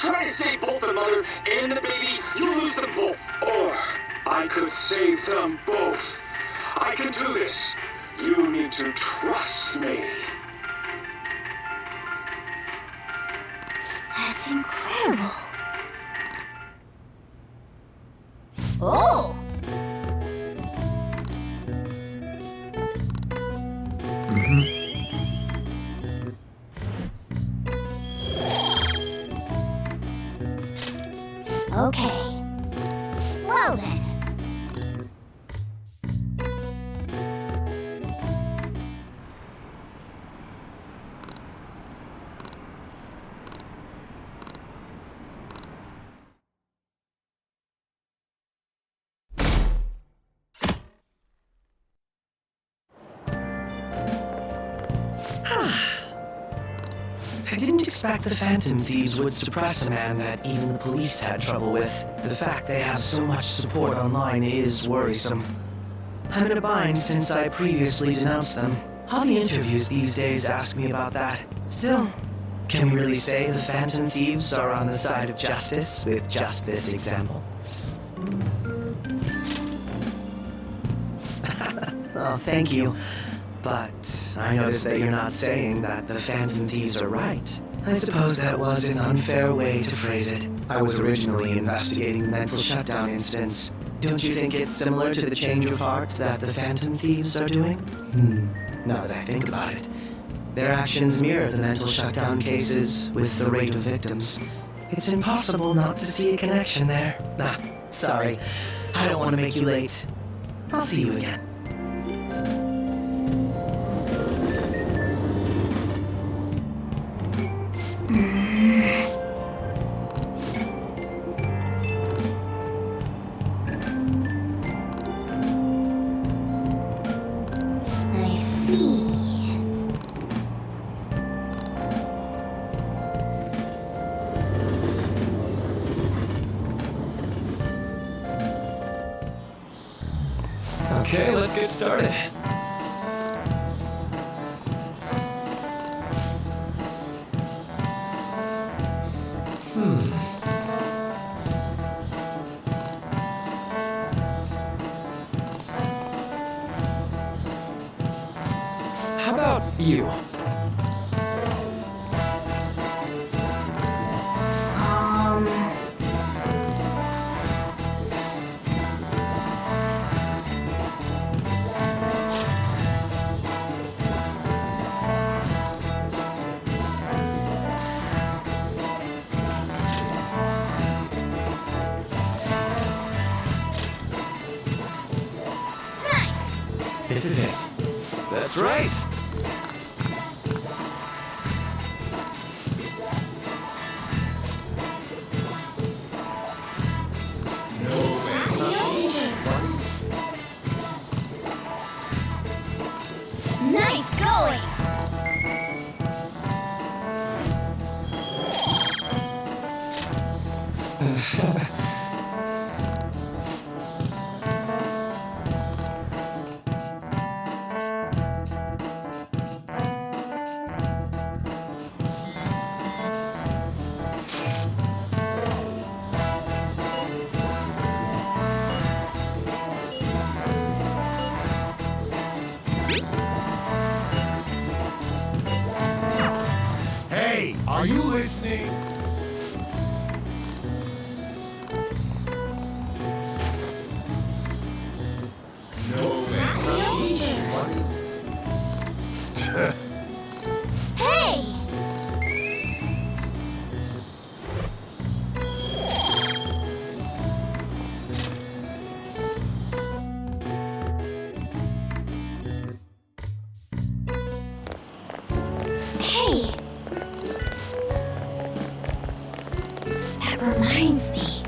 try to save both the mother and the baby, you lose them both. Or I could save them both. I can do this. You need to trust me. That's incredible. Oh! Okay. Well then. I didn't expect the Phantom Thieves would suppress a man that even the police had trouble with. The fact they have so much support online is worrisome. I'm in a bind since I previously denounced them. All the interviews these days ask me about that. Still, can we really say the Phantom Thieves are on the side of justice with just this example? Oh, thank you. But I noticed that you're not saying that the Phantom Thieves are right. I suppose that was an unfair way to phrase it. I was originally investigating the mental shutdown incidents. Don't you think it's similar to the change of heart that the Phantom Thieves are doing? Now that I think about it. Their actions mirror the mental shutdown cases with the rate of victims. It's impossible not to see a connection there. Sorry. I don't want to make you late. I'll see you again. Okay, let's get started. How about you? This is it. That's right. Nice going! Hey, are you listening? No Hey! Hey! That reminds me.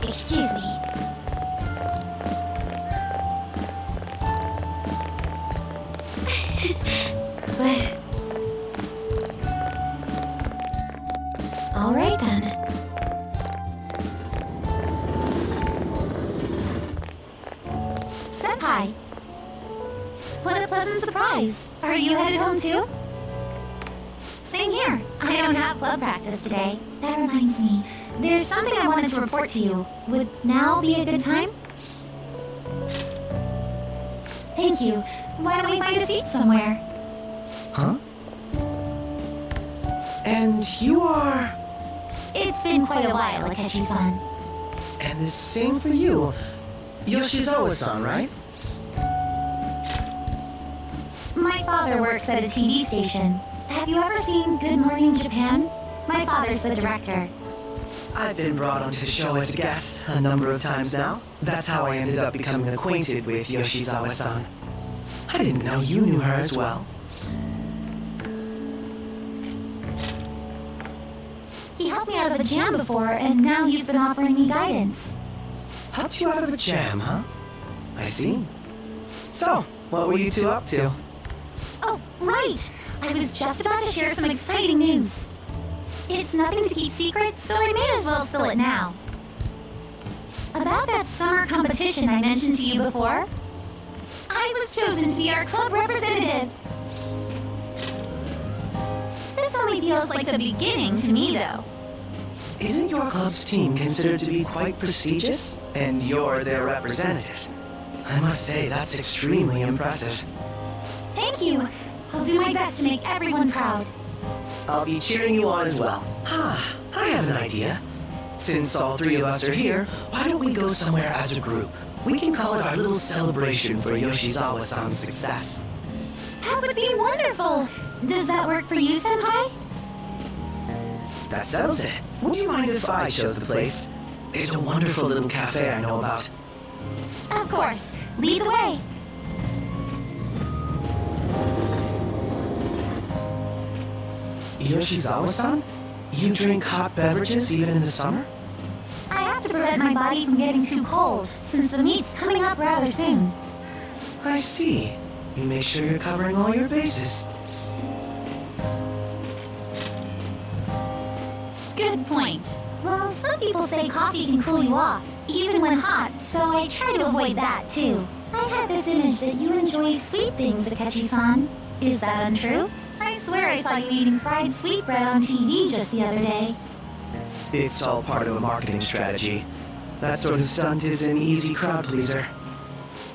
Excuse me. But... all right then. by. What a pleasant surprise. Are you headed home too? Same here. I don't have club practice today. That reminds me, there's something I wanted to report to you. Would now be a good time? Thank you. Why don't we find a seat somewhere? Huh? And you are... It's been quite a while, Akechi-san. And the same for you. Yoshizawa-san, right? My father works at a TV station. Have you ever seen Good Morning Japan? My father's the director. I've been brought onto the show as a guest a number of times now. That's how I ended up becoming acquainted with Yoshizawa-san. I didn't know you knew her as well. He helped me out of a jam before, and now he's been offering me guidance. Helped you out of a jam, huh? I see. So, what were you two up to? Oh, right! I was just about to share some exciting news. It's nothing to keep secret, so I may as well spill it now. About that summer competition I mentioned to you before, I was chosen to be our club representative. This only feels like the beginning to me, though. Isn't your club's team considered to be quite prestigious? And you're their representative. I must say, that's extremely impressive. Thank you. I'll do my best to make everyone proud. I'll be cheering you on as well. I have an idea. Since all three of us are here, why don't we go somewhere as a group? We can call it our little celebration for Yoshizawa-san's success. That would be wonderful. Does that work for you, Senpai? That settles it. Would you mind if I chose the place? There's a wonderful little cafe I know about. Of course. Lead the way. Yoshizawa-san? You drink hot beverages even in the summer? I have to prevent my body from getting too cold, since the meet's coming up rather soon. I see. You make sure you're covering all your bases. Good point. Well, some people say coffee can cool you off, even when hot, so I try to avoid that too. I had this image that you enjoy sweet things, Akechi-san. Is that untrue? I swear I saw you eating fried sweetbread on TV just the other day. It's all part of a marketing strategy. That sort of stunt is an easy crowd pleaser.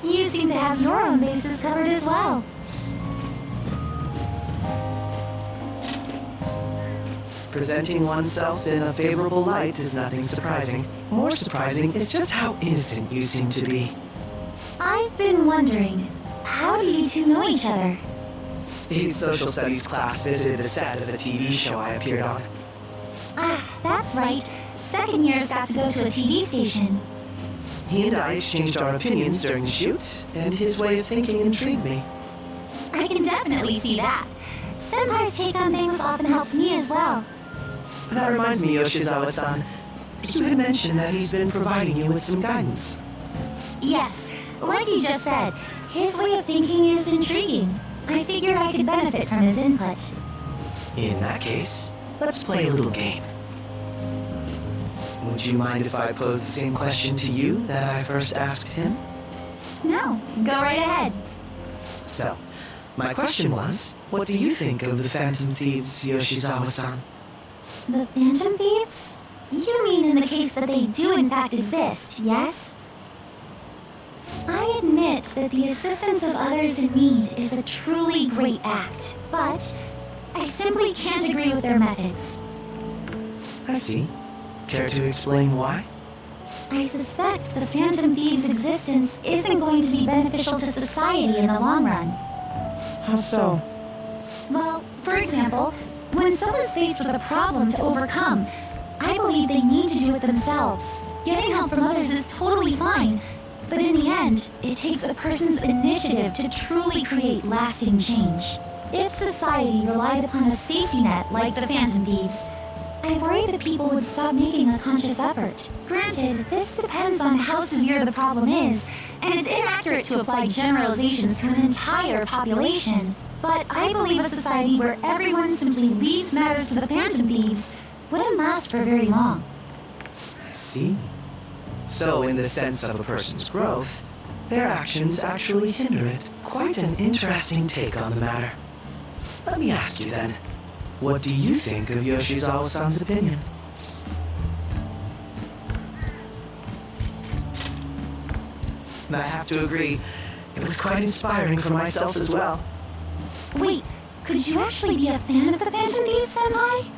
You seem to have your own bases covered as well. Presenting oneself in a favorable light is nothing surprising. More surprising is just how innocent you seem to be. I've been wondering, how do you two know each other? A social studies class visited the set of a TV show I appeared on. Ah, that's right. Second years got to go to a TV station. He and I exchanged our opinions during the shoot, and his way of thinking intrigued me. I can definitely see that. Senpai's take on things often helps me as well. That reminds me, Yoshizawa-san. You had mentioned that he's been providing you with some guidance. Yes, like you just said, his way of thinking is intriguing. I figured I could benefit from his input. In that case, let's play a little game. Would you mind if I posed the same question to you that I first asked him? No, go right ahead. So, my question was, what do you think of the Phantom Thieves, Yoshizawa-san? The Phantom Thieves? You mean in the case that they do in fact exist, yes? I admit that the assistance of others in need is a truly great act, but I simply can't agree with their methods. I see. Care to explain why? I suspect the Phantom Thieves' existence isn't going to be beneficial to society in the long run. How so? Well, for example, when someone's faced with a problem to overcome, I believe they need to do it themselves. Getting help from others is totally fine, but in the end, it takes a person's initiative to truly create lasting change. If society relied upon a safety net like the Phantom Thieves, I worry that people would stop making a conscious effort. Granted, this depends on how severe the problem is, and it's inaccurate to apply generalizations to an entire population. But I believe a society where everyone simply leaves matters to the Phantom Thieves wouldn't last for very long. I see. So, in the sense of a person's growth, their actions actually hinder it. Quite an interesting take on the matter. Let me ask you then, what do you think of Yoshizawa-san's opinion? I have to agree, it was quite inspiring for myself as well. Wait, could you actually be a fan of the Phantom Thieves, Senpai?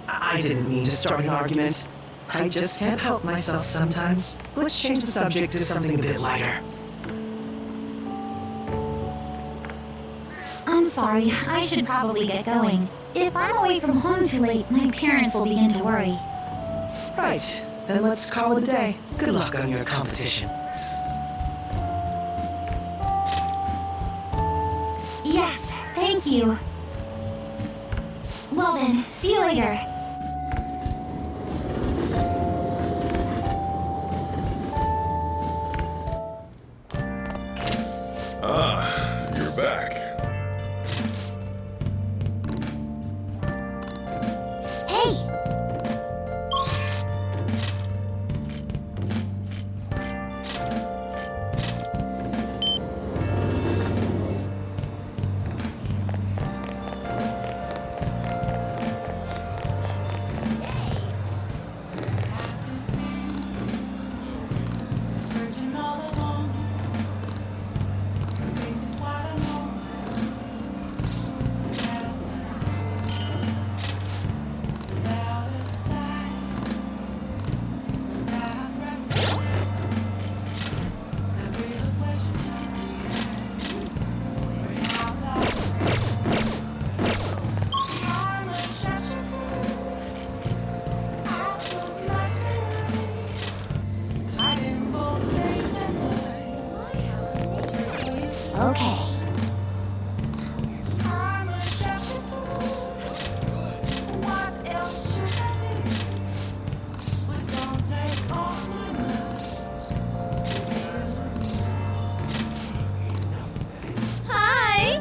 I didn't mean to start an argument. I just can't help myself sometimes. Let's change the subject to something a bit lighter. I'm sorry, I should probably get going. If I'm away from home too late, my parents will begin to worry. Right, then let's call it a day. Good luck on your competition. Yes, thank you. Well then, see you later. Ah, you're back. Hey! Searching all alone, facing quite alone. Without a sign, without rest. There is a question to be asked. Where have I I'm a shadow. I was lost. Hiding both days and nights. Okay. I'm a shadow. What else should I be? What's gonna take off my mask? Hi.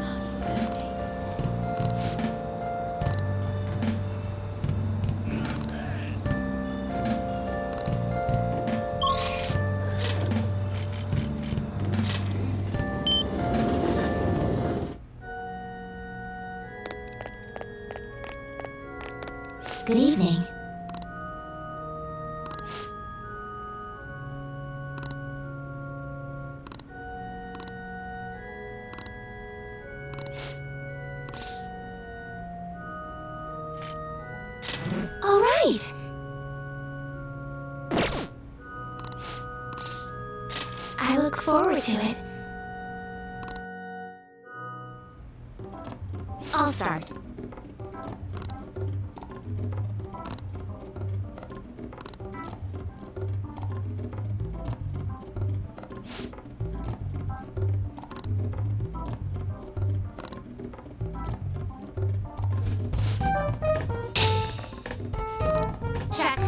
Good evening. All right. I look forward to it. I'll start. Check.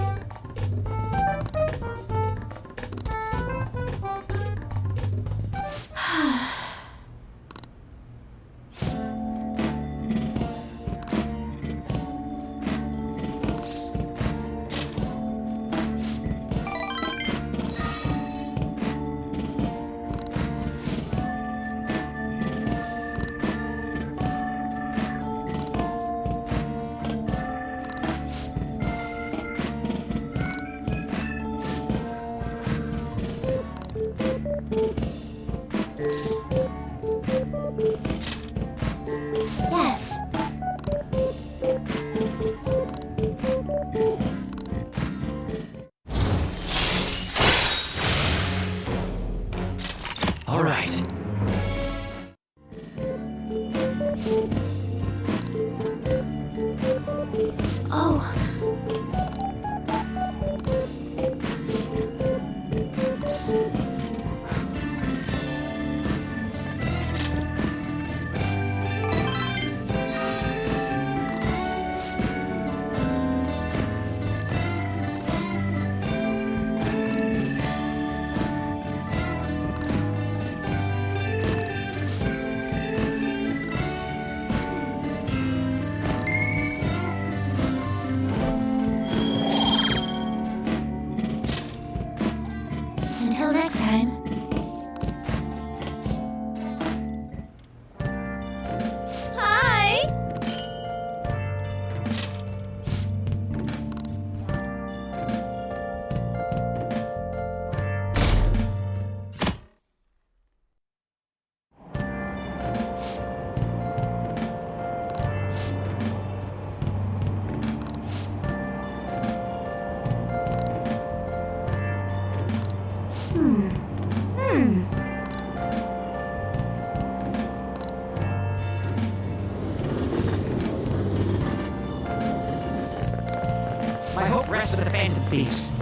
rest of the Phantom Thieves.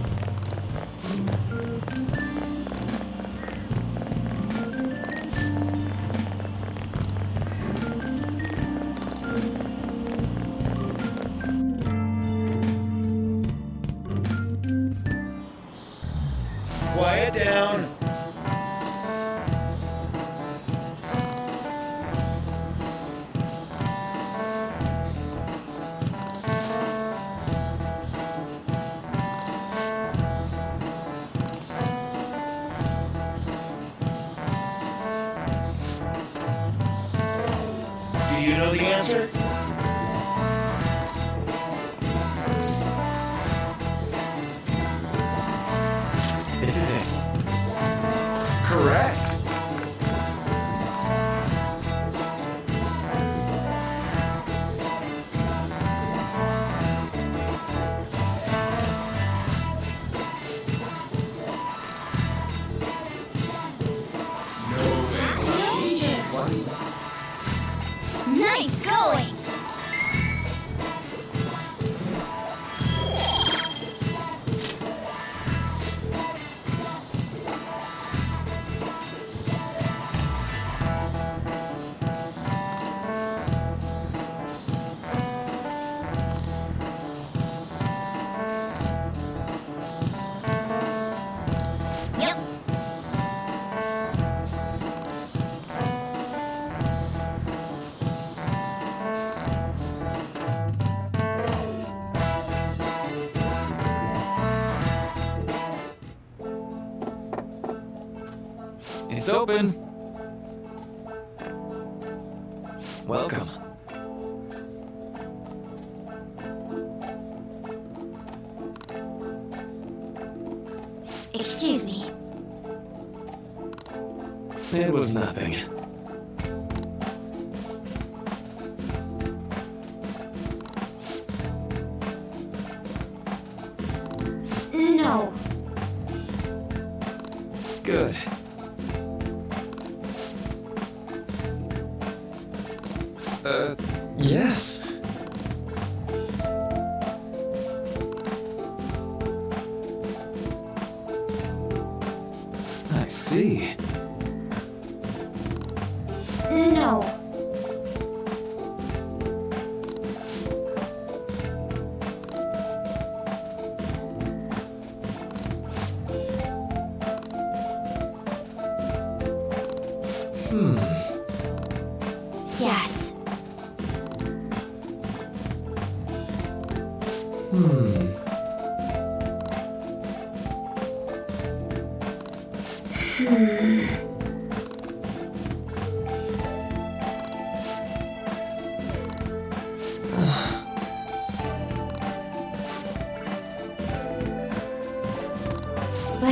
Quiet down. Do you know the answer? This is it. Correct. Nice going! Yep. It's open. Welcome. Excuse me. It was nothing. No. Good. Yes. I see. No. Yes. But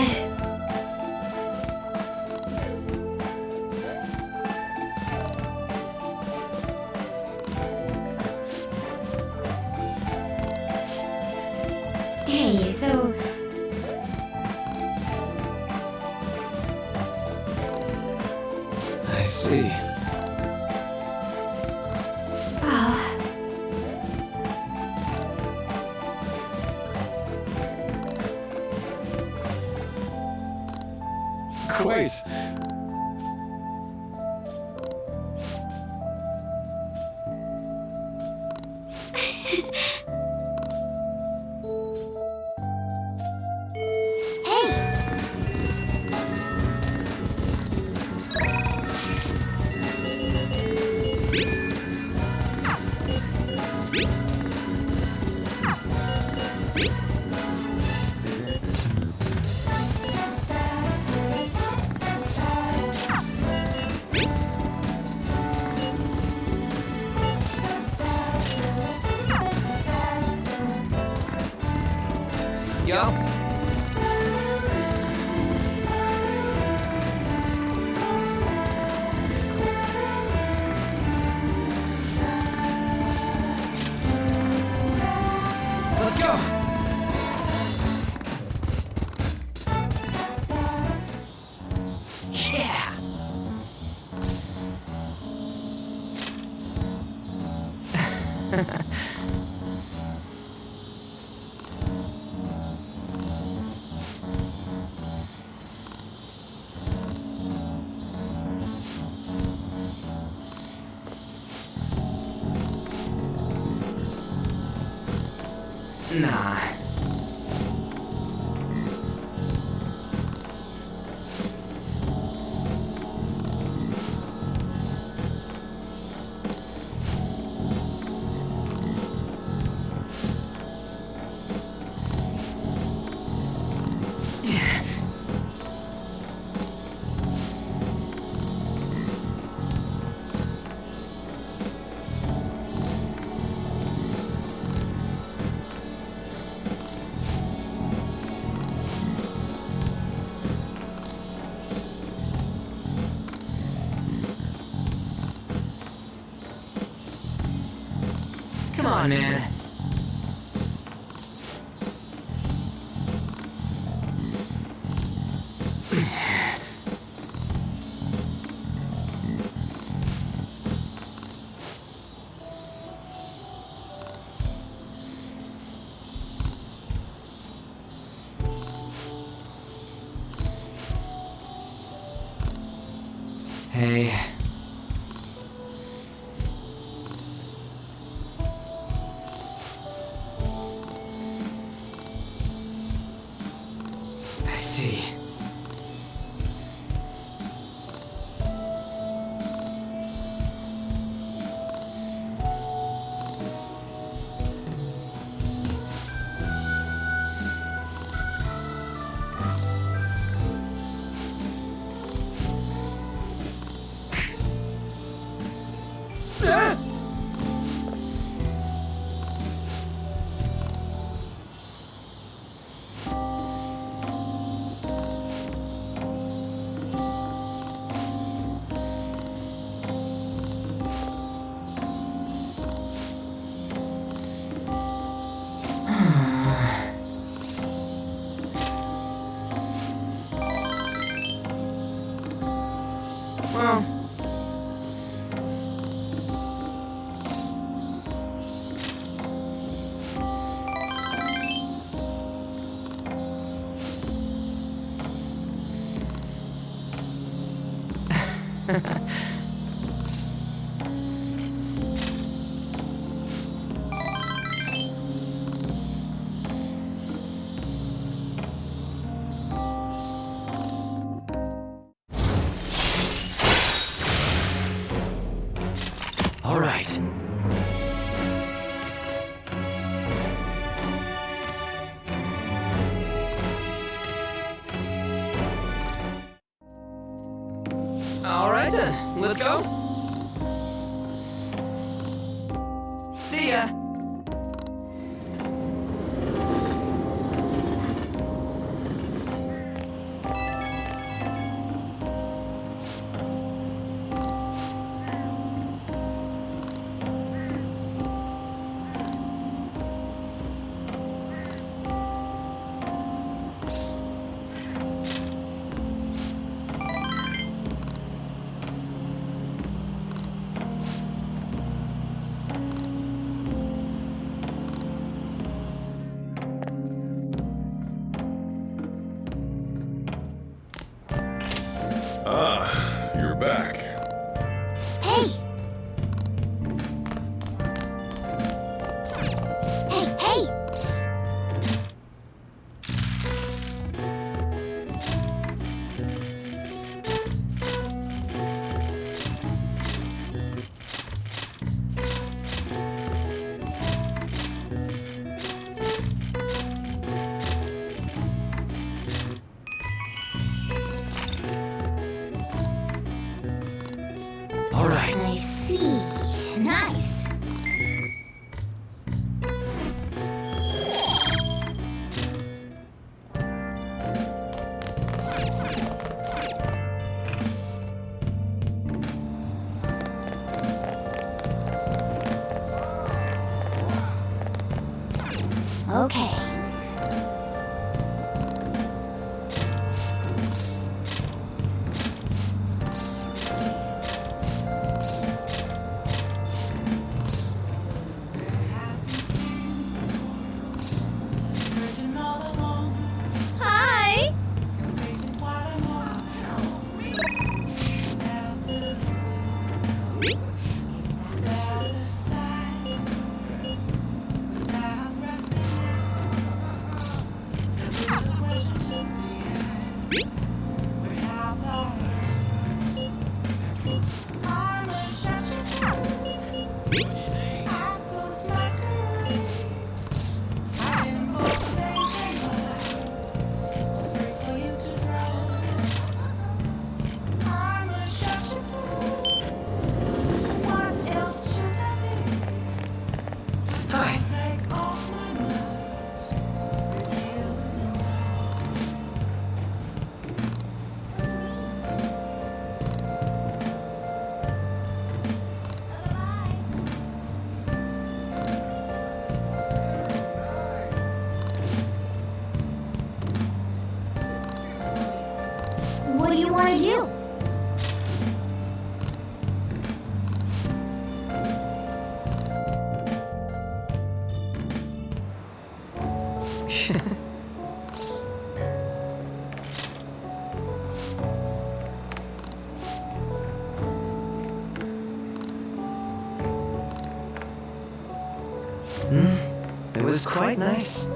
hey, so I see. Quite. Yo. Let's go. Yeah. Come on, man. Hey. I see. Well, all right. All right then, let's go. See ya. Ah, you're back. Hey! Hey, hey! want to do? It was quite nice.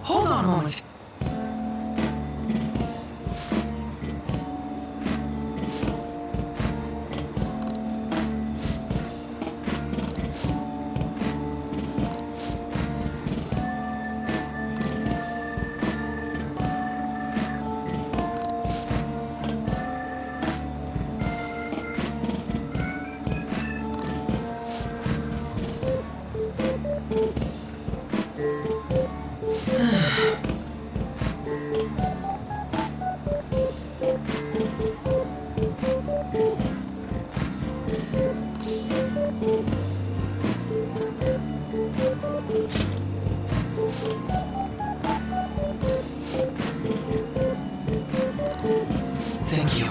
Hold on a moment. Thank you.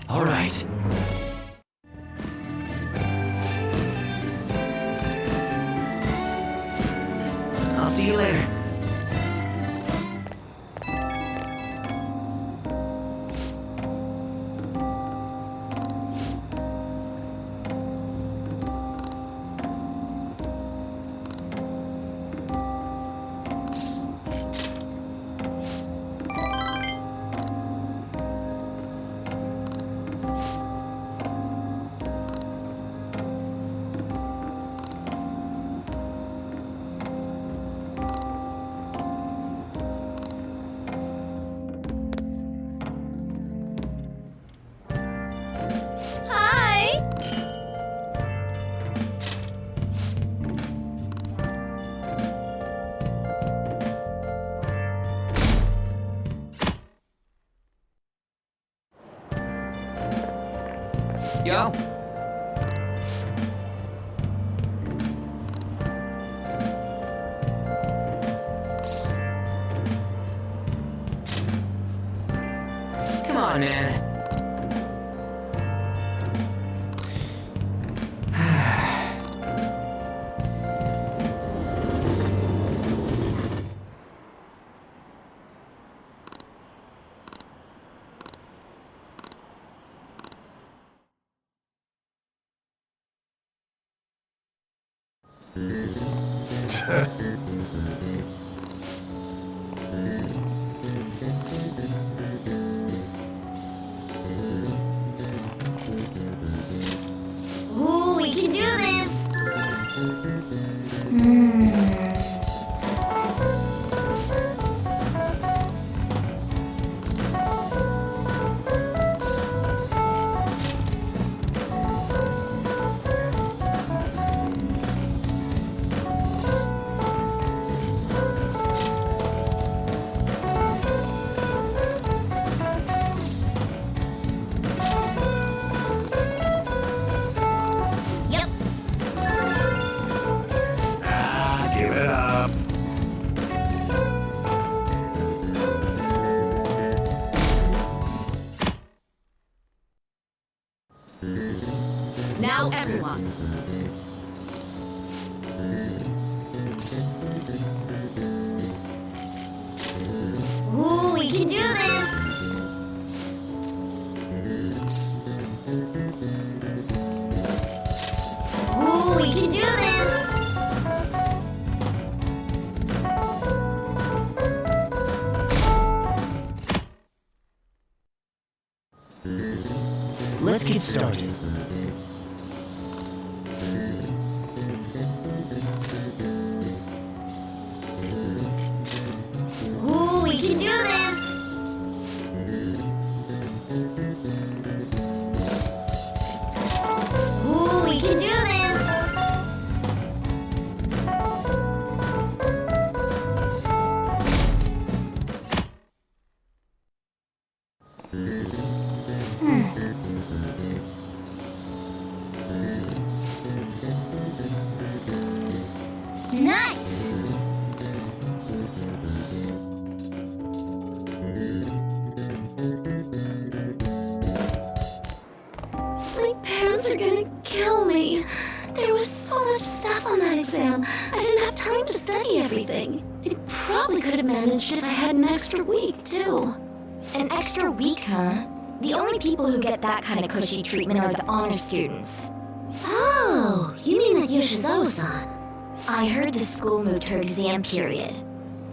All right. I'll see you later. Hi! Yo. Come on, man. Ooh, we can do this! Yep. Give it up. Now everyone. Ooh, we can do this! Ooh, we can do this! let's get started. Ooh, we can do this! Ooh, we can do this! Nice! My parents are gonna kill me. There was so much stuff on that exam. I didn't have time to study everything. I probably could have managed if I had an extra week, too. An extra week, huh? The only people who get that kind of cushy treatment are the honor students. Oh, you mean that Yoshizawa-san? I heard the school moved her exam period.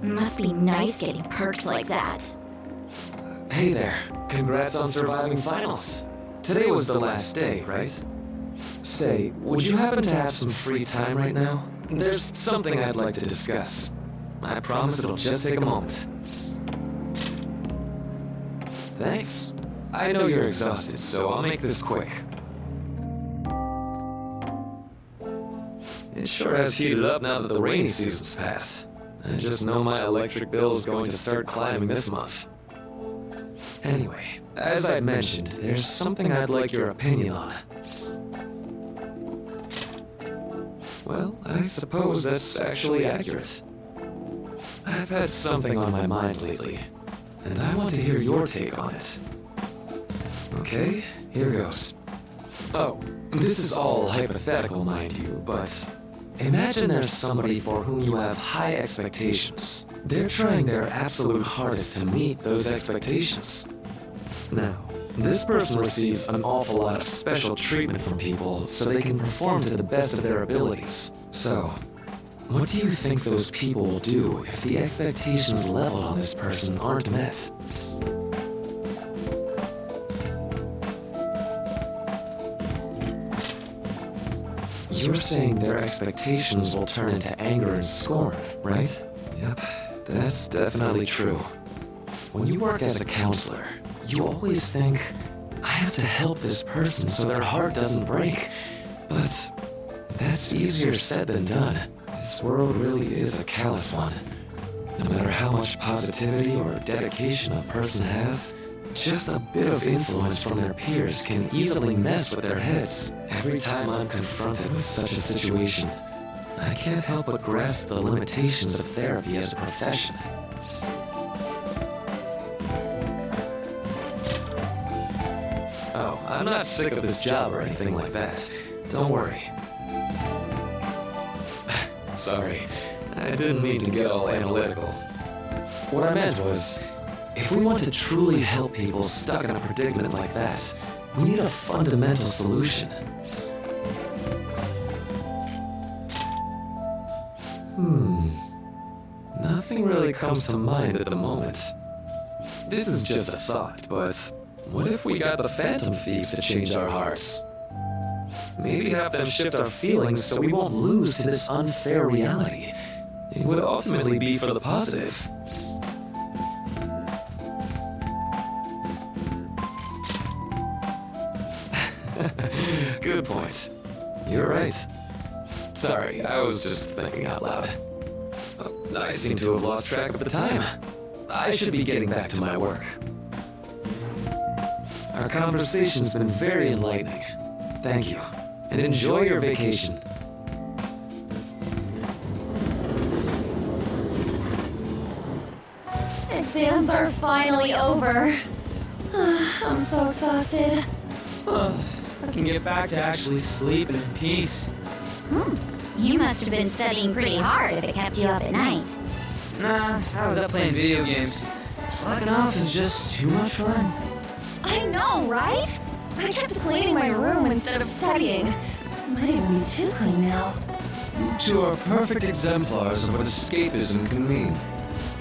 Must be nice getting perks like that. Hey there. Congrats on surviving finals. Today was the last day, right? Say, would you happen to have some free time right now? There's something I'd like to discuss. I promise it'll just take a moment. Thanks. I know you're exhausted, so I'll make this quick. It sure has heated up now that the rainy season's passed. I just know my electric bill is going to start climbing this month. Anyway, as I mentioned, there's something I'd like your opinion on. Well, I suppose that's actually accurate. I've had something on my mind lately, and I want to hear your take on it. Okay, here goes. Oh, this is all hypothetical, mind you, but imagine there's somebody for whom you have high expectations. They're trying their absolute hardest to meet those expectations. Now, this person receives an awful lot of special treatment from people so they can perform to the best of their abilities. So, what do you think those people will do if the expectations leveled on this person aren't met? You're saying their expectations will turn into anger and scorn, right? Yep, that's definitely true. When you work as a counselor, you always think, I have to help this person so their heart doesn't break. But that's easier said than done. This world really is a callous one. No matter how much positivity or dedication a person has, just a bit of influence from their peers can easily mess with their heads. Every time I'm confronted with such a situation, I can't help but grasp the limitations of therapy as a profession. Oh, I'm not sick of this job or anything like that. Don't worry. Sorry, I didn't mean to get all analytical. What I meant was, if we want to truly help people stuck in a predicament like that, we need a fundamental solution. Nothing really comes to mind at the moment. This is just a thought, but what if we got the Phantom Thieves to change our hearts? Maybe have them shift our feelings so we won't lose to this unfair reality. It would ultimately be for the positive. Good point. You're right. Sorry, I was just thinking out loud. I seem to have lost track of the time. I should be getting back to my work. Our conversation's been very enlightening. Thank you, and enjoy your vacation. Exams are finally over. I'm so exhausted. I can get back to actually sleeping in peace. You must have been studying pretty hard if it kept you up at night. Nah, I was up playing video games. Slacking off is just too much fun. I know, right? I kept cleaning my room instead of studying. Might even be too clean now. You two are perfect exemplars of what escapism can mean.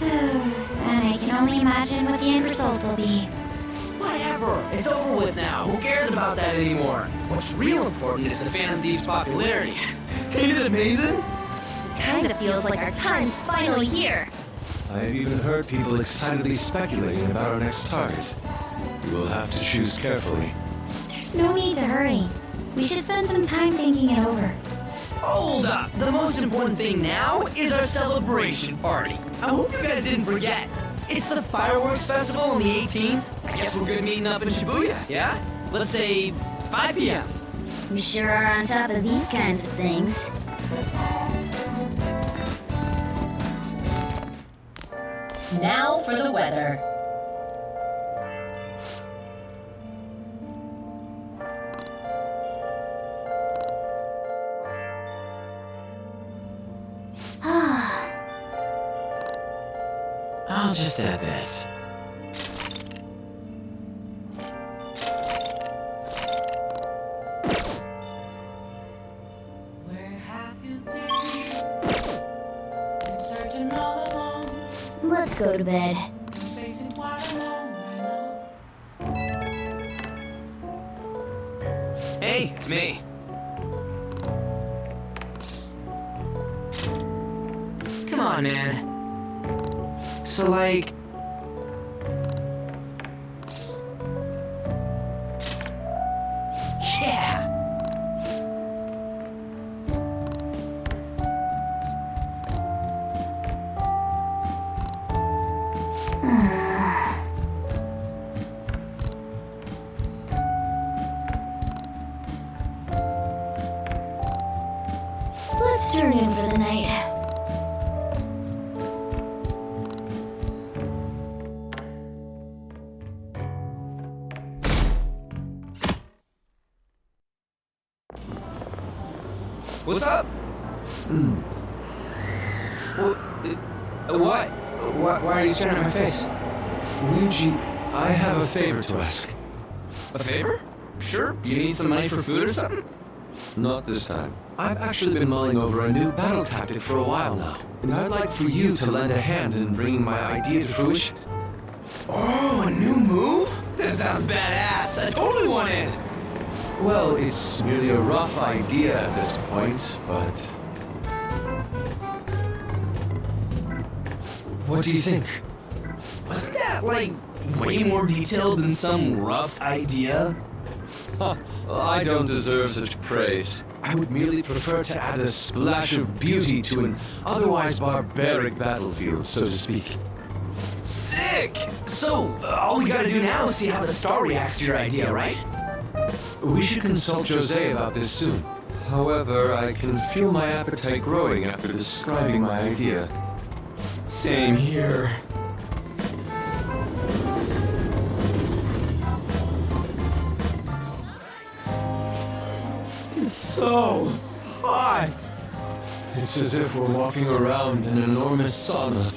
And I can only imagine what the end result will be. Whatever. It's over with now. Who cares about that anymore? What's real important is the Phantom Thief's popularity. Ain't it amazing? Kinda feels like our time's finally here. I have even heard people excitedly speculating about our next target. You will have to choose carefully. There's no need to hurry. We should spend some time thinking it over. Hold up! The most important thing now is our celebration party. I hope you guys didn't forget. It's the fireworks festival on the 18th. I guess we're good meeting up in Shibuya, yeah? Let's say 5 p.m. We sure are on top of these kinds of things. Now for the weather. I'll just add this. Where have you been? Been searching all along, Let's go to bed. facing quite alone, I know. Hey, it's me. Come on, man. So, like... Yeah! Let's turn in for the night. What's up? What? Why are you staring at my face? Ryuji, I have a favor to ask. A favor? Sure. You need some money for food or something? Not this time. I've actually been mulling over a new battle tactic for a while now, and I'd like for you to lend a hand in bringing my idea to fruition. Oh, a new move? That sounds badass. I totally want in. Well, it's merely a rough idea at this point, but... What do you think? Wasn't that, like, way more detailed than some rough idea? I don't deserve such praise. I would merely prefer to add a splash of beauty to an otherwise barbaric battlefield, so to speak. Sick! So, all we gotta do now is see how the star reacts to your idea, right? We should consult Jose about this soon. However, I can feel my appetite growing after describing my idea. Same here. It's so hot. It's as if we're walking around an enormous sauna.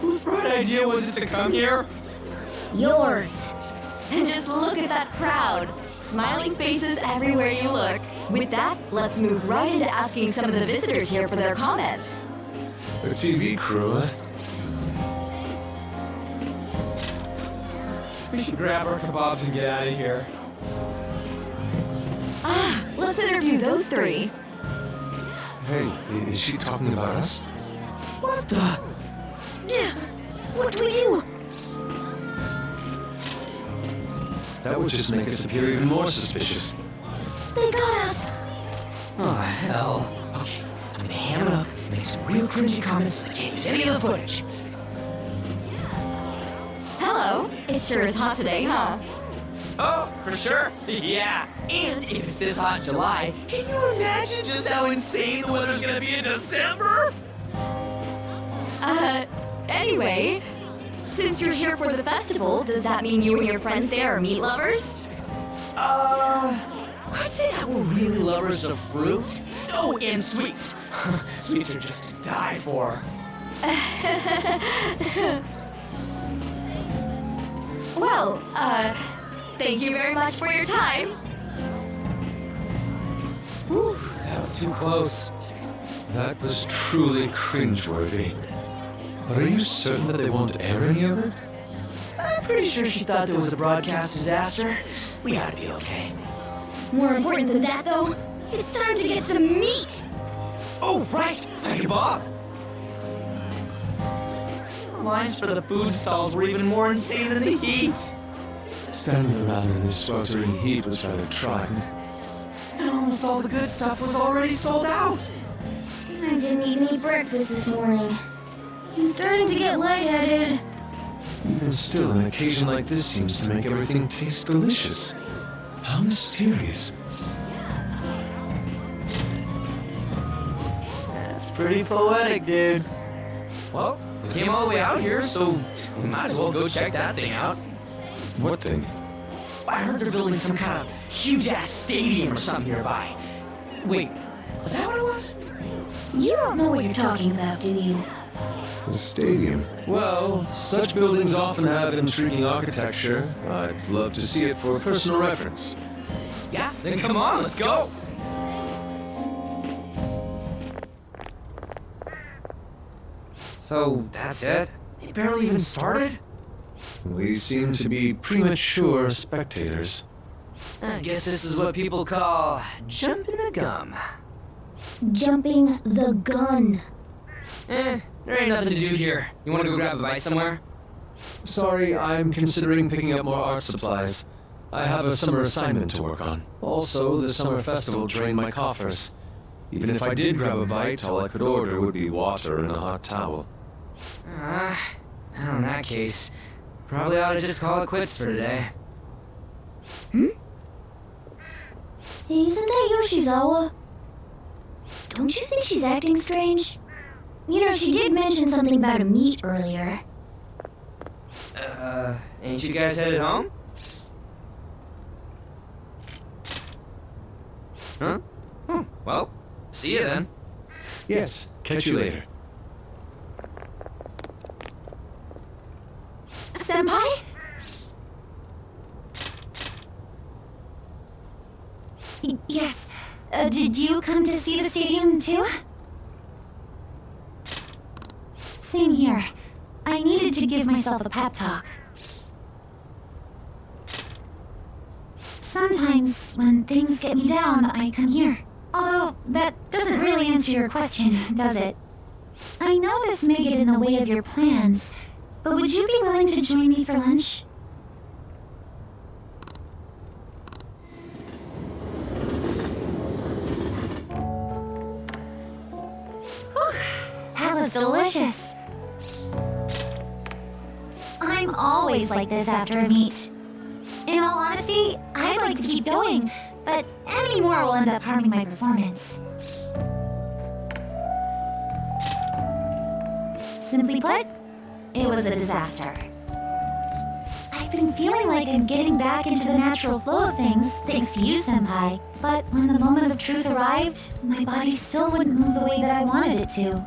Whose bright idea was it to come here? Yours. And just look at that crowd. Smiling faces everywhere you look. With that, let's move right into asking some of the visitors here for their comments. A TV crew, eh? We should grab our kebabs and get out of here. Let's interview those three. Hey, is she talking about us? What the? Yeah. What do we do? That would just make us appear even more suspicious. They got us. Oh, hell. Okay, I'm gonna ham it up, make some real cringy comments so I can't use any of the footage. Hello. It sure is hot today, huh? Oh, for sure. Yeah. And if it's this hot in July, can you imagine just how insane the weather's gonna be in December? Anyway, since you're here for the festival, does that mean you and your friends there are meat lovers? I'd say that we're really lovers of fruit. Oh, and sweets. Sweets are just to die for. Well, thank you very much for your time. Whew, that was too close. That was truly cringeworthy. But are you certain that they won't air any of it? Pretty sure she thought there was a broadcast disaster. We gotta be okay. More important than that, though, it's time to get some meat! Oh, right! A kebab! Lines for the food stalls were even more insane than the heat. Standing around in this sweltering heat was rather trying. And almost all the good stuff was already sold out. I didn't even eat breakfast this morning. I'm starting to get lightheaded. Even still, an occasion like this seems to make everything taste delicious. How mysterious. That's pretty poetic, dude. Well, we came all the way out here, so we might as well go check that thing out. What thing? I heard they're building some kind of huge-ass stadium or something nearby. Wait, was that what it was? You don't know what you're talking about, do you? A stadium. Well, such buildings often have intriguing architecture. I'd love to see it for personal reference. Yeah, then come on, let's go. So, that's it? It barely even started? We seem to be premature spectators. I guess this is what people call jumping the gum. Jumping the gun. There ain't nothing to do here. You wanna go grab a bite somewhere? Sorry, I'm considering picking up more art supplies. I have a summer assignment to work on. Also, the summer festival drained my coffers. Even if I did grab a bite, all I could order would be water and a hot towel. Well, in that case, probably ought to just call it quits for today. Isn't that Yoshizawa? Don't you think she's acting strange? You know, she did mention something about a meet earlier. Ain't you guys headed home? Huh? Well, see you then. Yes, catch you later. Senpai? Yes. Did you come to see the stadium too? Same here. I needed to give myself a pep talk. Sometimes, when things get me down, I come here. Although, that doesn't really answer your question, does it? I know this may get in the way of your plans, but would you be willing to join me for lunch? Whew, that was delicious. I'm always like this after a meet. In all honesty, I'd like to keep going, but any more will end up harming my performance. Simply put, it was a disaster. I've been feeling like I'm getting back into the natural flow of things, thanks to you, Senpai. But when the moment of truth arrived, my body still wouldn't move the way that I wanted it to.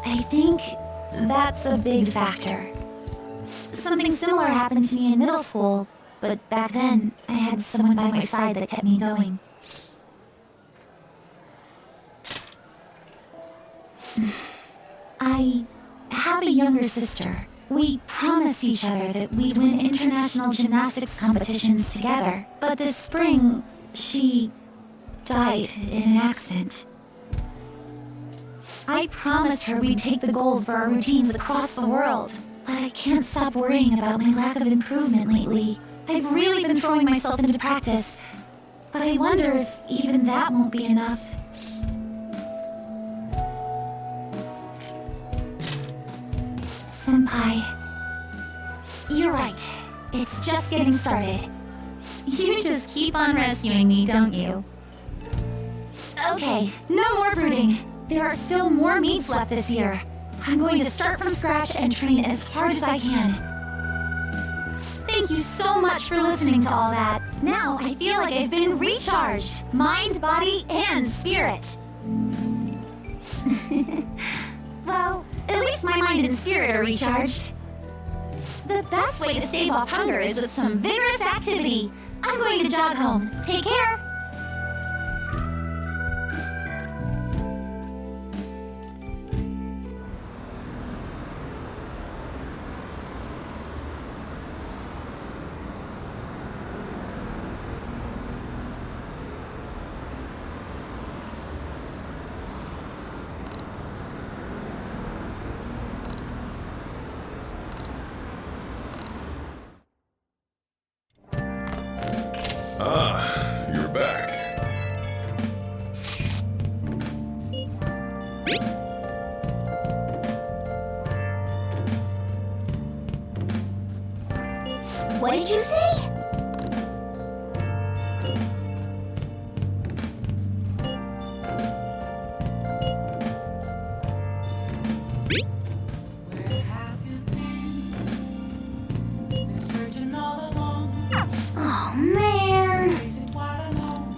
I think that's a big factor. Something similar happened to me in middle school, but back then, I had someone by my side that kept me going. I have a younger sister. We promised each other that we'd win international gymnastics competitions together. But this spring, she died in an accident. I promised her we'd take the gold for our routines across the world. But I can't stop worrying about my lack of improvement lately. I've really been throwing myself into practice. But I wonder if even that won't be enough. Senpai, you're right. It's just getting started. You just keep on rescuing me, don't you? Okay, no more brooding. There are still more meets left this year. I'm going to start from scratch and train as hard as I can. Thank you so much for listening to all that. Now I feel like I've been recharged. Mind, body, and spirit. Well, at least my mind and spirit are recharged. The best way to stave off hunger is with some vigorous activity. I'm going to jog home. Take care. What did you say? Where have you been searching all along. Oh man. Facing quite alone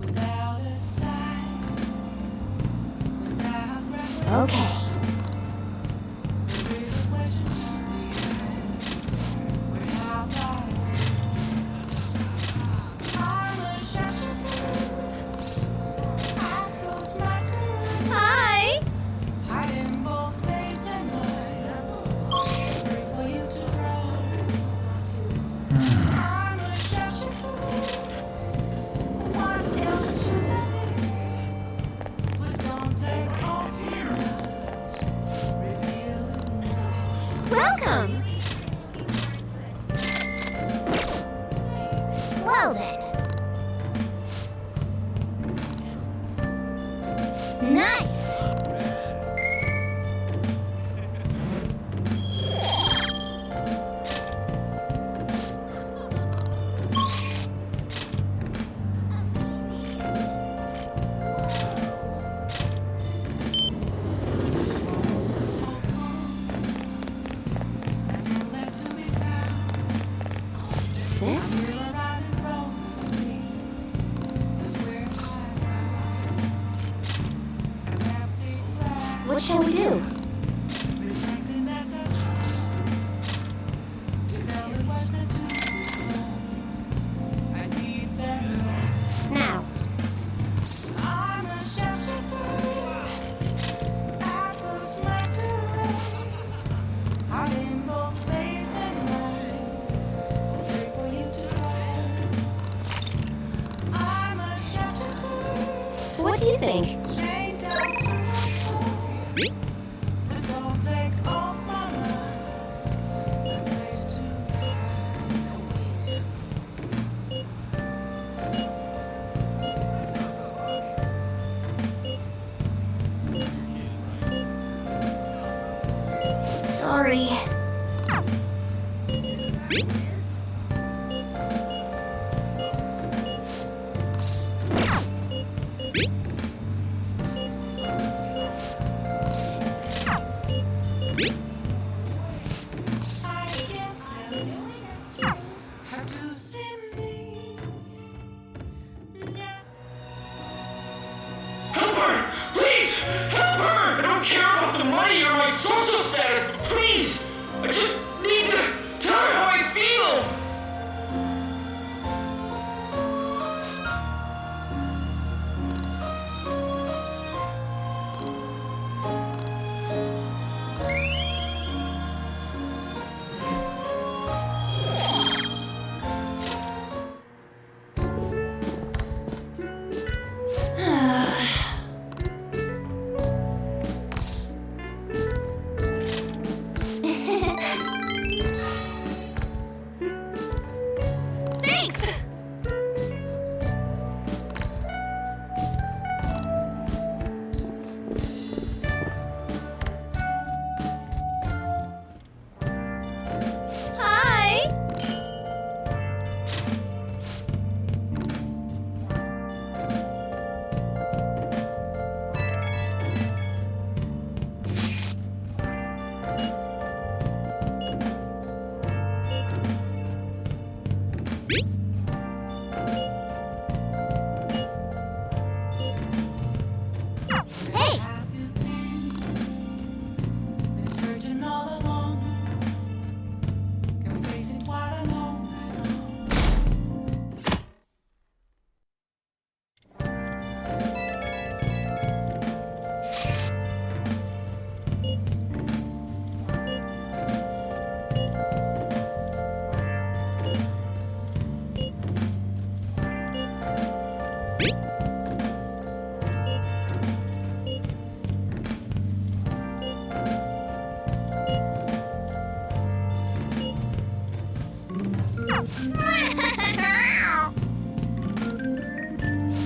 without a sign, without reference. Okay. There is a question to be asked. Where have I been? I'm a shepherd. I close my spirit. Hi! Hiding both face and mind. Wait for you to grow. I'm a shepherd. What else should I be? Please don't take off your nose. Revealing Welcome. Well then. Nice. nothing left to be found. Is this? You're right in front of me. That's where I rise. An empty glass. What shall we do? Reflecting that's a truth. You tell it was the truth. I need that. Now. I'm a shepherd. I close my spirit. Hiding both face and mind. Wait for you to rise. I'm a shepherd. What do you think? Chained down to my soul. Please don't take off my mask. A place to Sorry. I can't tell you how to see me. Just Help her! Please! Help her! I don't care about the money or my social status, but please! I just need to tell her how I feel! Thanks! Hi! Hey! have you been searching all along? Can face it quite alone.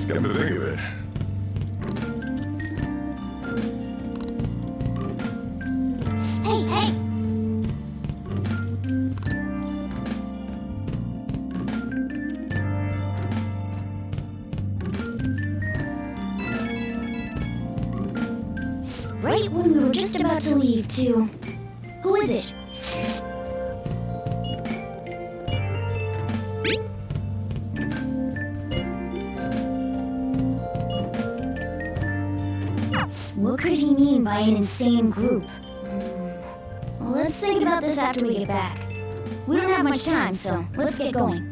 Come to think of it, right when we were just about to leave, too. Who is it? What could he mean by an insane group? Well, let's think about this after we get back. We don't have much time, so let's get going.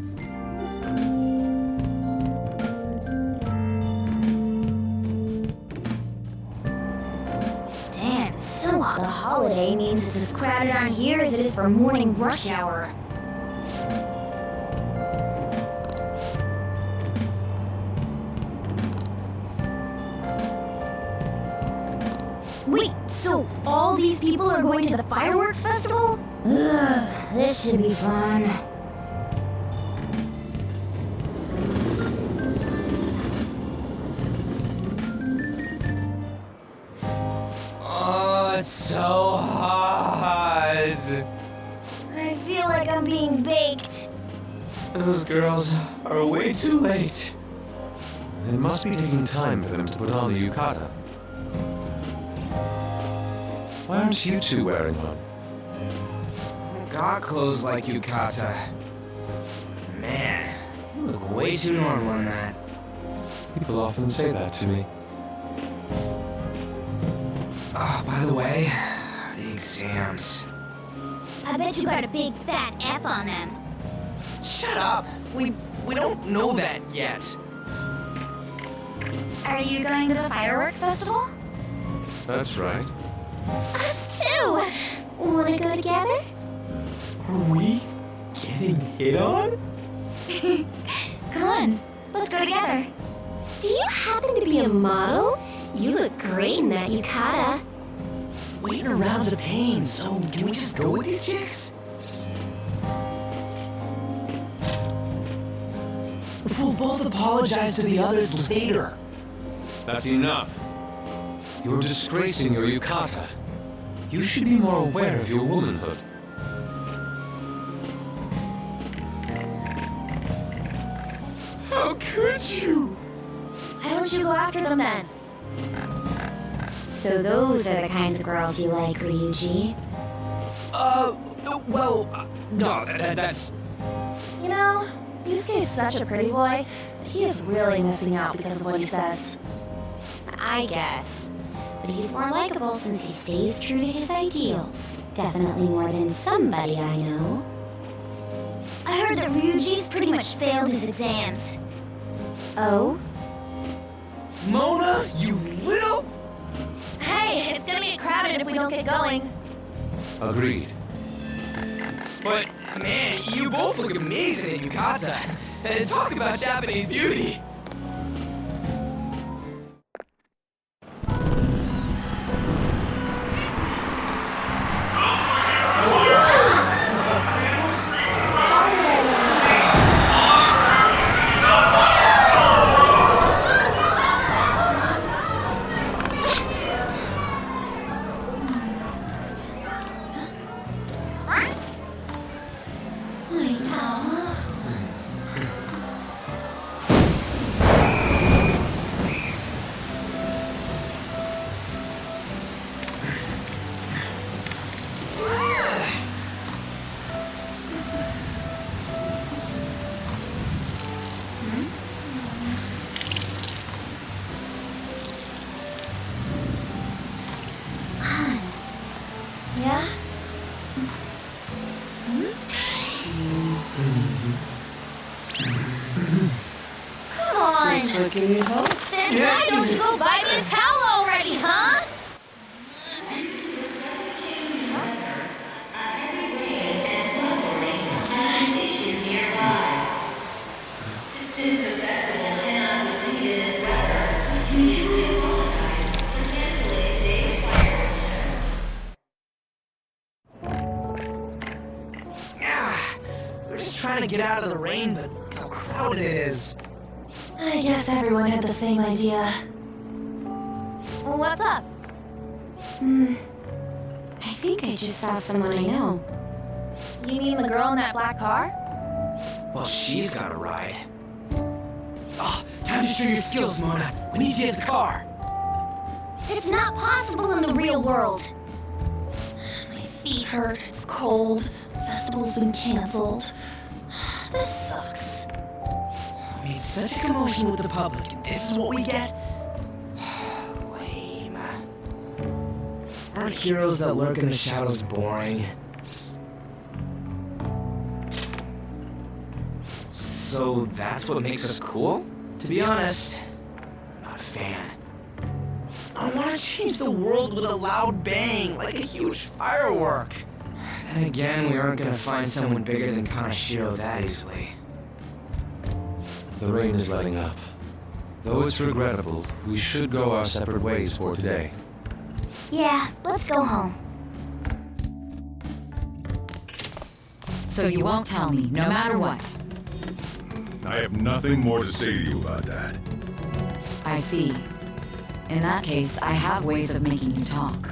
Damn, it's so hot. The holiday means it's as crowded on here as it is for morning rush hour. Wait, so all these people are going to the fireworks festival? Ugh, this should be fun. Oh, it's so hot. I feel like I'm being baked. Those girls are way too late. It must be taking time for them to put on the yukata. Why aren't you two wearing one? Got clothes like yukata. Man, you look way too normal in that. People often say that to me. Oh, by the way, the exams. I bet you got a big fat F on them. Shut up! We don't know that yet. Are you going to the fireworks festival? That's right. Us too! Wanna go together? Are we getting hit on? Come on, let's go together. Do you happen to be a model? You look great in that yukata. Waiting around's a pain, so can we just go with these chicks? We'll both apologize to the others later. That's enough. You're disgracing your yukata. You should be more aware of your womanhood. How could you? Why don't you go after them then? So those are the kinds of girls you like, Ryuji. No, that's... You know, Yusuke's such a pretty boy, but he is really missing out because of what he says. I guess. But he's more likable since he stays true to his ideals. Definitely more than somebody I know. I heard that Ryuji's pretty much failed his exams. Oh? Mona, you little... Hey, it's gonna get crowded if we don't get going. Agreed. But, man, you both look amazing in yukata. And talk about Japanese beauty. Yeah? Come on! Like you need help? Then why don't you go buy me a towel already, huh? We're just trying to get out of the rain, but look how crowded it is. I guess everyone had the same idea. Well, what's up? I think I just saw someone I know. You mean the girl in that black car? Well, she's got a ride. Oh, time to show your skills, Mona. We need you as the car. It's not possible in the real world. My feet hurt, it's cold, the festival's been canceled. This sucks. We made such a commotion with the public, and this is what we get? Lame. Aren't heroes that lurk in the shadows boring? So that's what makes us cool? To be honest, I'm not a fan. I want to change the world with a loud bang, like a huge firework. Then again, we aren't gonna find someone bigger than Kanashiro that easily. The rain is letting up. Though it's regrettable, we should go our separate ways for today. Yeah, let's go home. So you won't tell me, no matter what. I have nothing more to say to you about that. I see. In that case, I have ways of making you talk.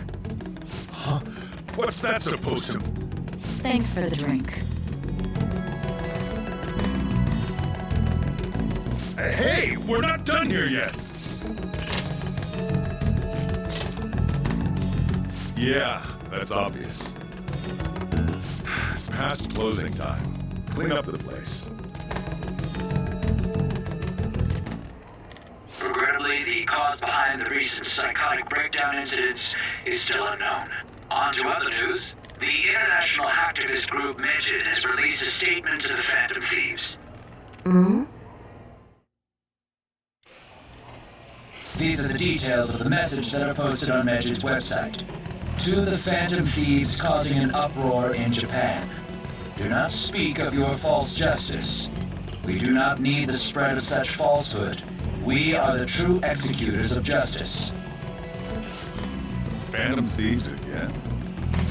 Huh? What's that supposed to... Thanks for the drink. Hey, we're not done here yet! Yeah, that's obvious. It's past closing time. Clean up the place. Regrettably, the cause behind the recent psychotic breakdown incidents is still unknown. On to other news. The international hacktivist group Megid has released a statement to the Phantom Thieves. These are the details of the message that are posted on Megid's website. To the Phantom Thieves causing an uproar in Japan. Do not speak of your false justice. We do not need the spread of such falsehood. We are the true executors of justice. Phantom Thieves again?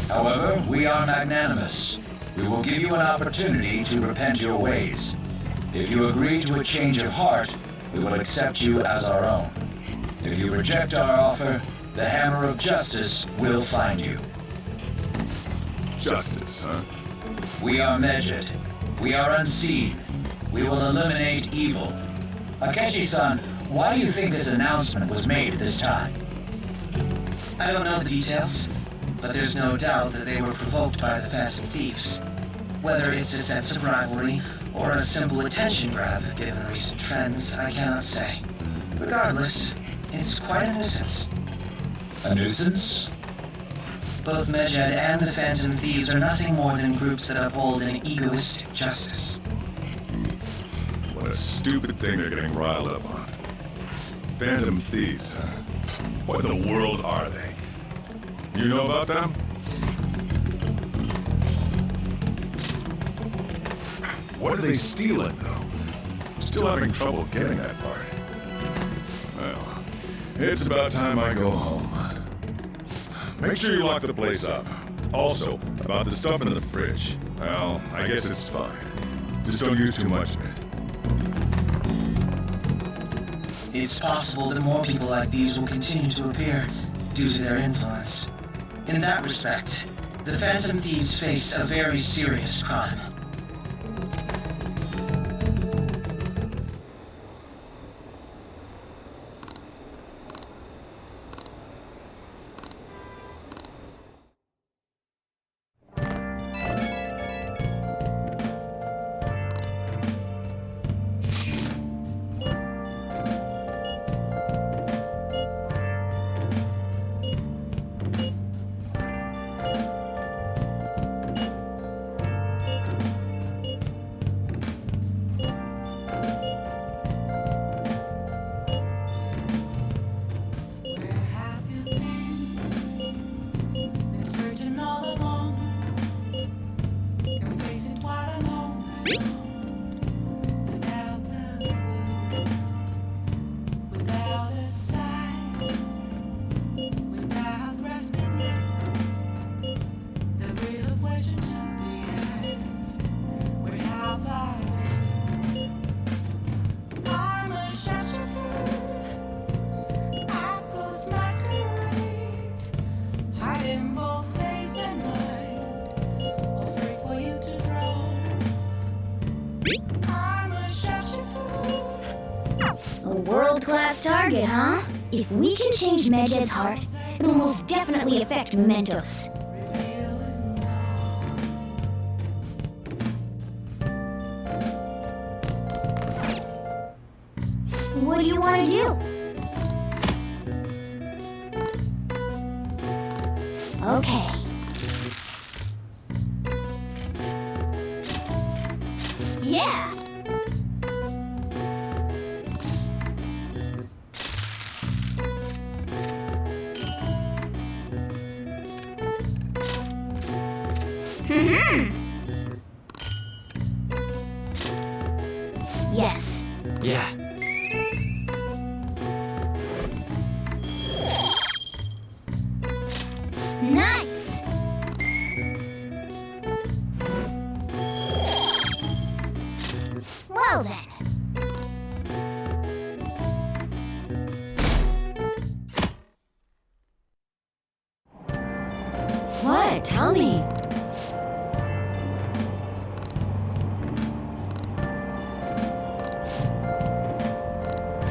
However, we are magnanimous. We will give you an opportunity to repent your ways. If you agree to a change of heart, we will accept you as our own. If you reject our offer, the hammer of justice will find you. Justice, huh? We are Megid. We are unseen. We will eliminate evil. Akechi-san, why do you think this announcement was made at this time? I don't know the details, but there's no doubt that they were provoked by the Phantom Thieves. Whether it's a sense of rivalry or a simple attention grab, given recent trends, I cannot say. Regardless, it's quite a nuisance. A nuisance? Both Megid and the Phantom Thieves are nothing more than groups that uphold an egoistic justice. What a stupid thing they're getting riled up on. Phantom Thieves, huh? What in the world are they? You know about them? What are they stealing, though? I'm still having trouble getting that part. Well, it's about time I go home. Make sure you lock the place up. Also, about the stuff in the fridge. Well, I guess it's fine. Just don't use too much of it. It's possible that more people like these will continue to appear due to their influence. In that respect, the Phantom Thieves face a very serious crime. First-class target, huh? If we can change Medjed's heart, it'll most definitely affect Mementos. What do you want to do? Okay. Yeah! Yes. Yeah. Nice! Well then. What? Tell me.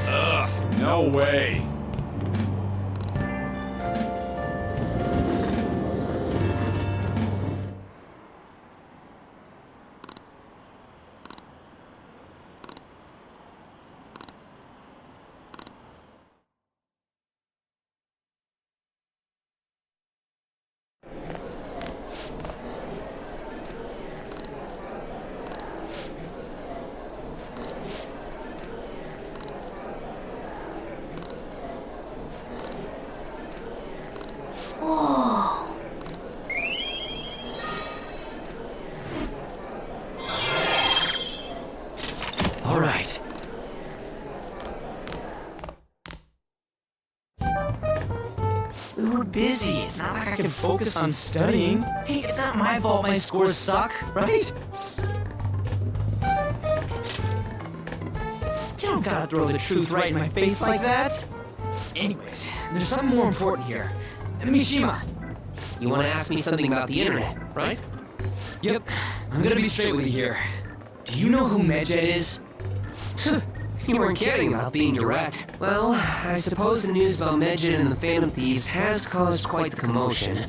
Ugh, no way. All right. We were busy. It's not like I can focus on studying. Hey, it's not my fault my scores suck, right? You don't gotta throw the truth right in my face like that. Anyways, there's something more important here. Mishima, you want to ask me something about the internet, right? Yep. I'm gonna be straight with you here. Do you know who Medjed is? You weren't kidding about being direct. Well, I suppose the news about Medjed and the Phantom Thieves has caused quite the commotion.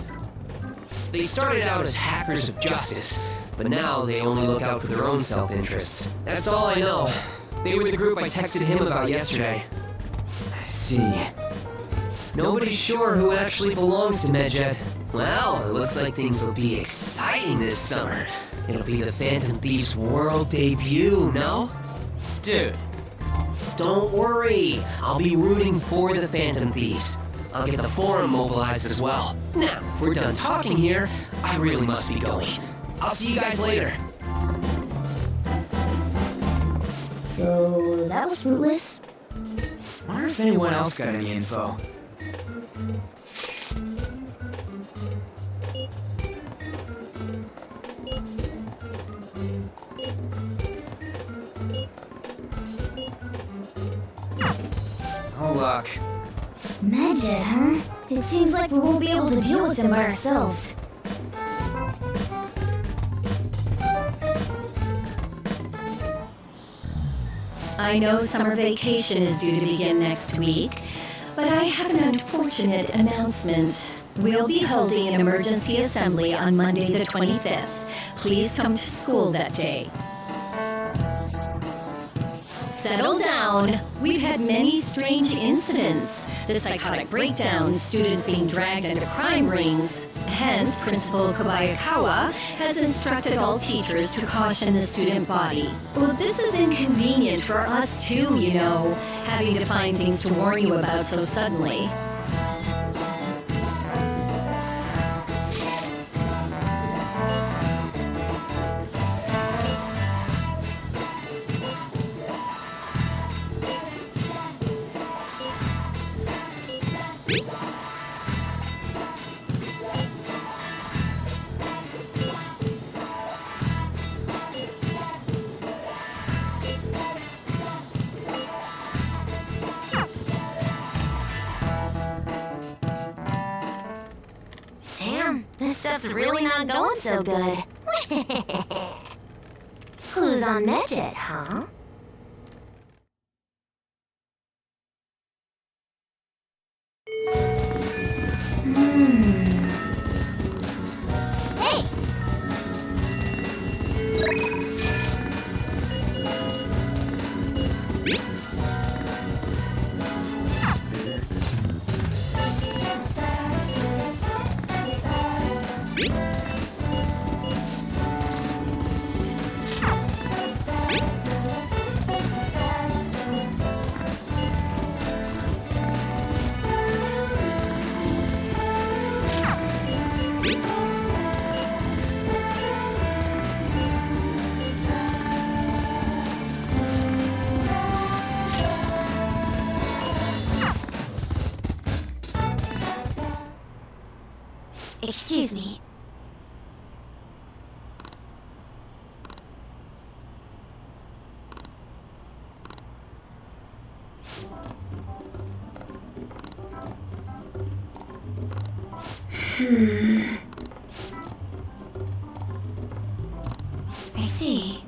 They started out as hackers of justice, but now they only look out for their own self-interests. That's all I know. They were the group I texted him about yesterday. I see. Nobody's sure who actually belongs to Medjed. Well, it looks like things will be exciting this summer. It'll be the Phantom Thieves' world debut, no? Dude. Don't worry, I'll be rooting for the Phantom Thieves. I'll get the forum mobilized as well. Now, if we're done talking here, I really must be going. I'll see you guys later. So, that was fruitless. Wonder if anyone else got any info. No luck. Medjed, huh? It seems like we won't be able to deal with him by ourselves. I know summer vacation is due to begin next week, but I have an unfortunate announcement. We'll be holding an emergency assembly on Monday the 25th. Please come to school that day. Settle down. We've had many strange incidents. The psychotic breakdowns, students being dragged into crime rings. Hence, Principal Kobayakawa has instructed all teachers to caution the student body. Well, this is inconvenient for us too, you know, having to find things to warn you about so suddenly. Damn, this stuff's really not going so good. Who's on Medjed, huh? Hey! Excuse me. I see.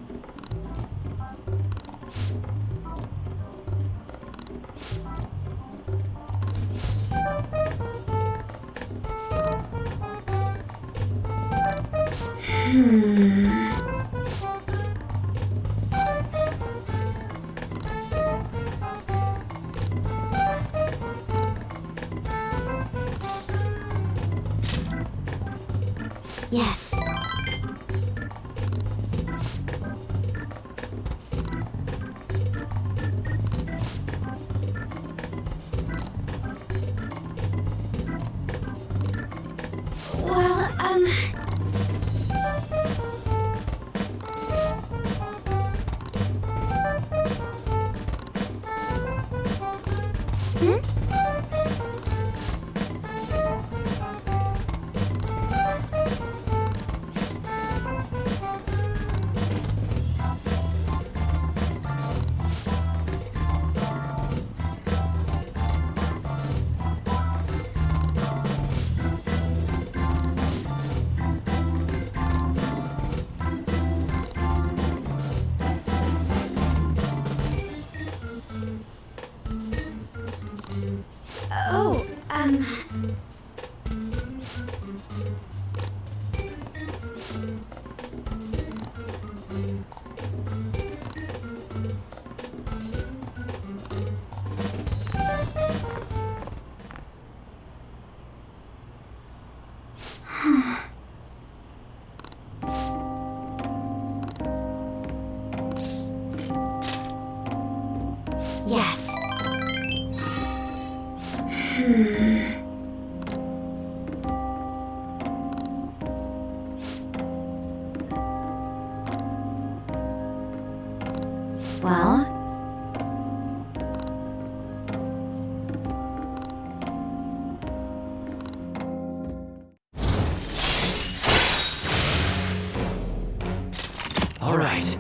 Yes. Well, yes. Well? All right.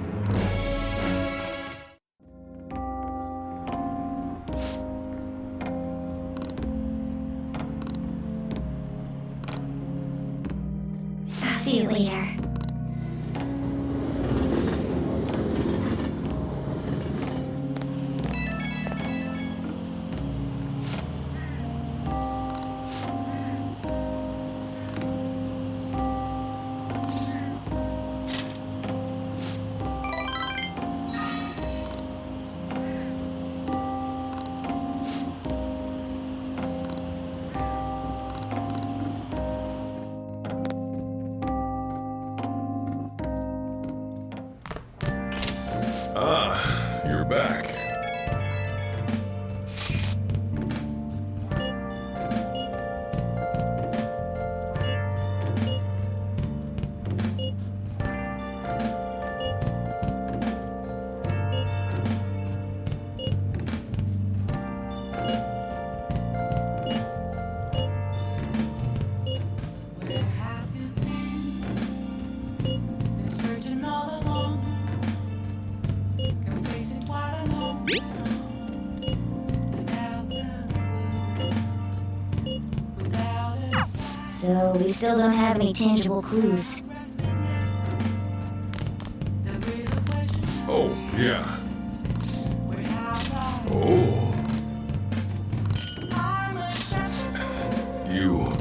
I'll see you later. Ah, you're back. Where have you been? Been searching all along. Can face it quite alone. Without the clue. Without a sign. So we still don't have any tangible clues. The real question is, Oh, yeah. where have I? Oh, I'm a treasure. you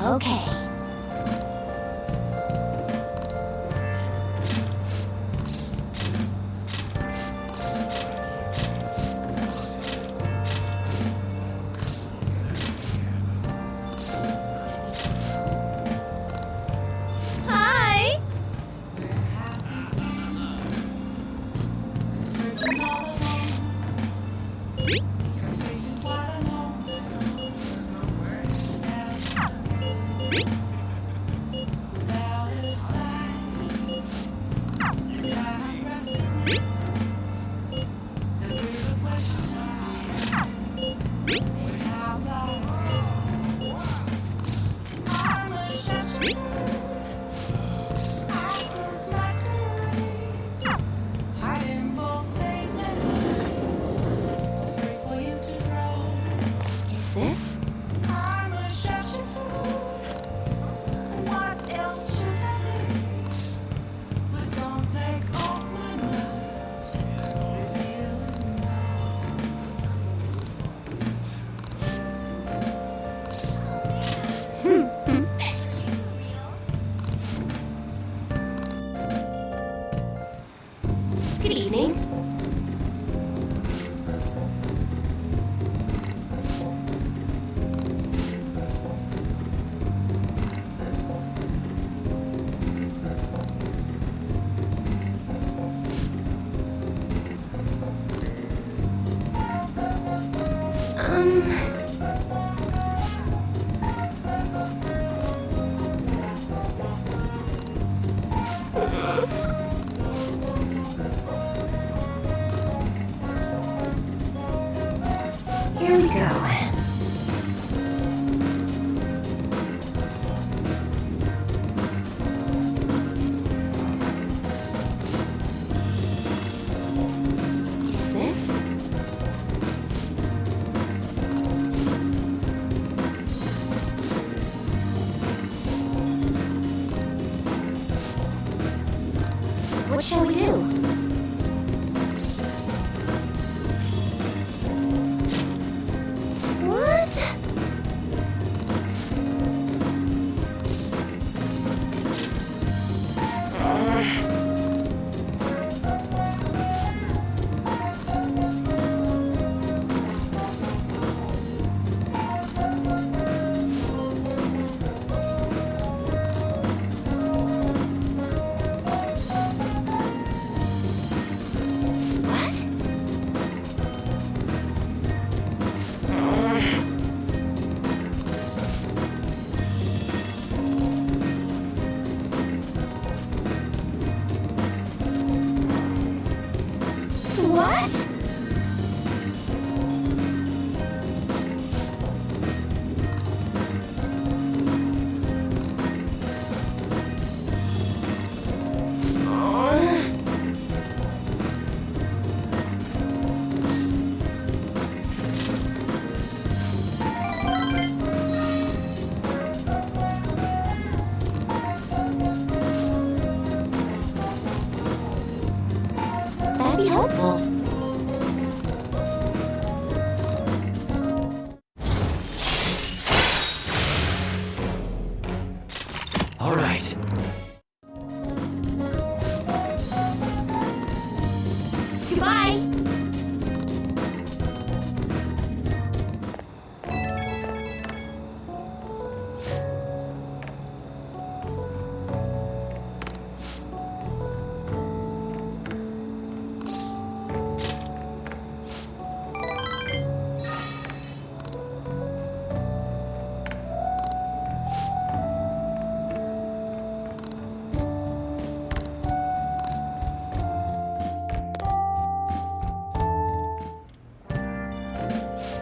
Okay. Hi! Is this? Good evening. Here we go. Is this? What shall we do? What? What? That'd be helpful. All right. Goodbye.